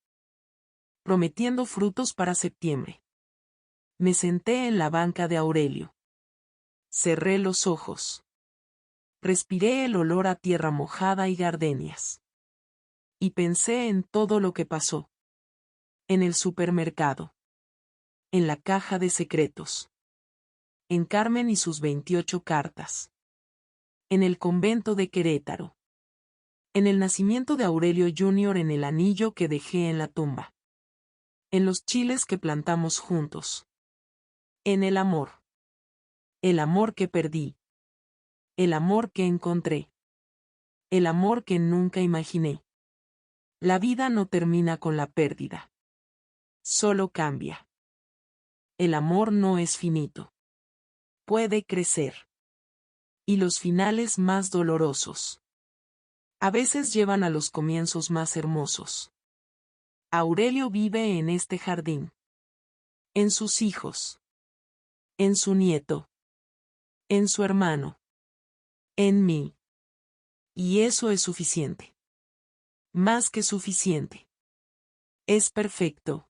Prometiendo frutos para septiembre. Me senté en la banca de Aurelio. Cerré los ojos. Respiré el olor a tierra mojada y gardenias. Y pensé en todo lo que pasó. En el supermercado. En la caja de secretos. En Carmen y sus 28 cartas. En el convento de Querétaro. En el nacimiento de Aurelio Jr. en el anillo que dejé en la tumba. En los chiles que plantamos juntos. En el amor. El amor que perdí. El amor que encontré. El amor que nunca imaginé. La vida no termina con la pérdida. Solo cambia. El amor no es finito. Puede crecer. Y los finales más dolorosos. A veces llevan a los comienzos más hermosos. Aurelio vive en este jardín. En sus hijos. En su nieto. En su hermano. En mí. Y eso es suficiente. Más que suficiente. Es perfecto.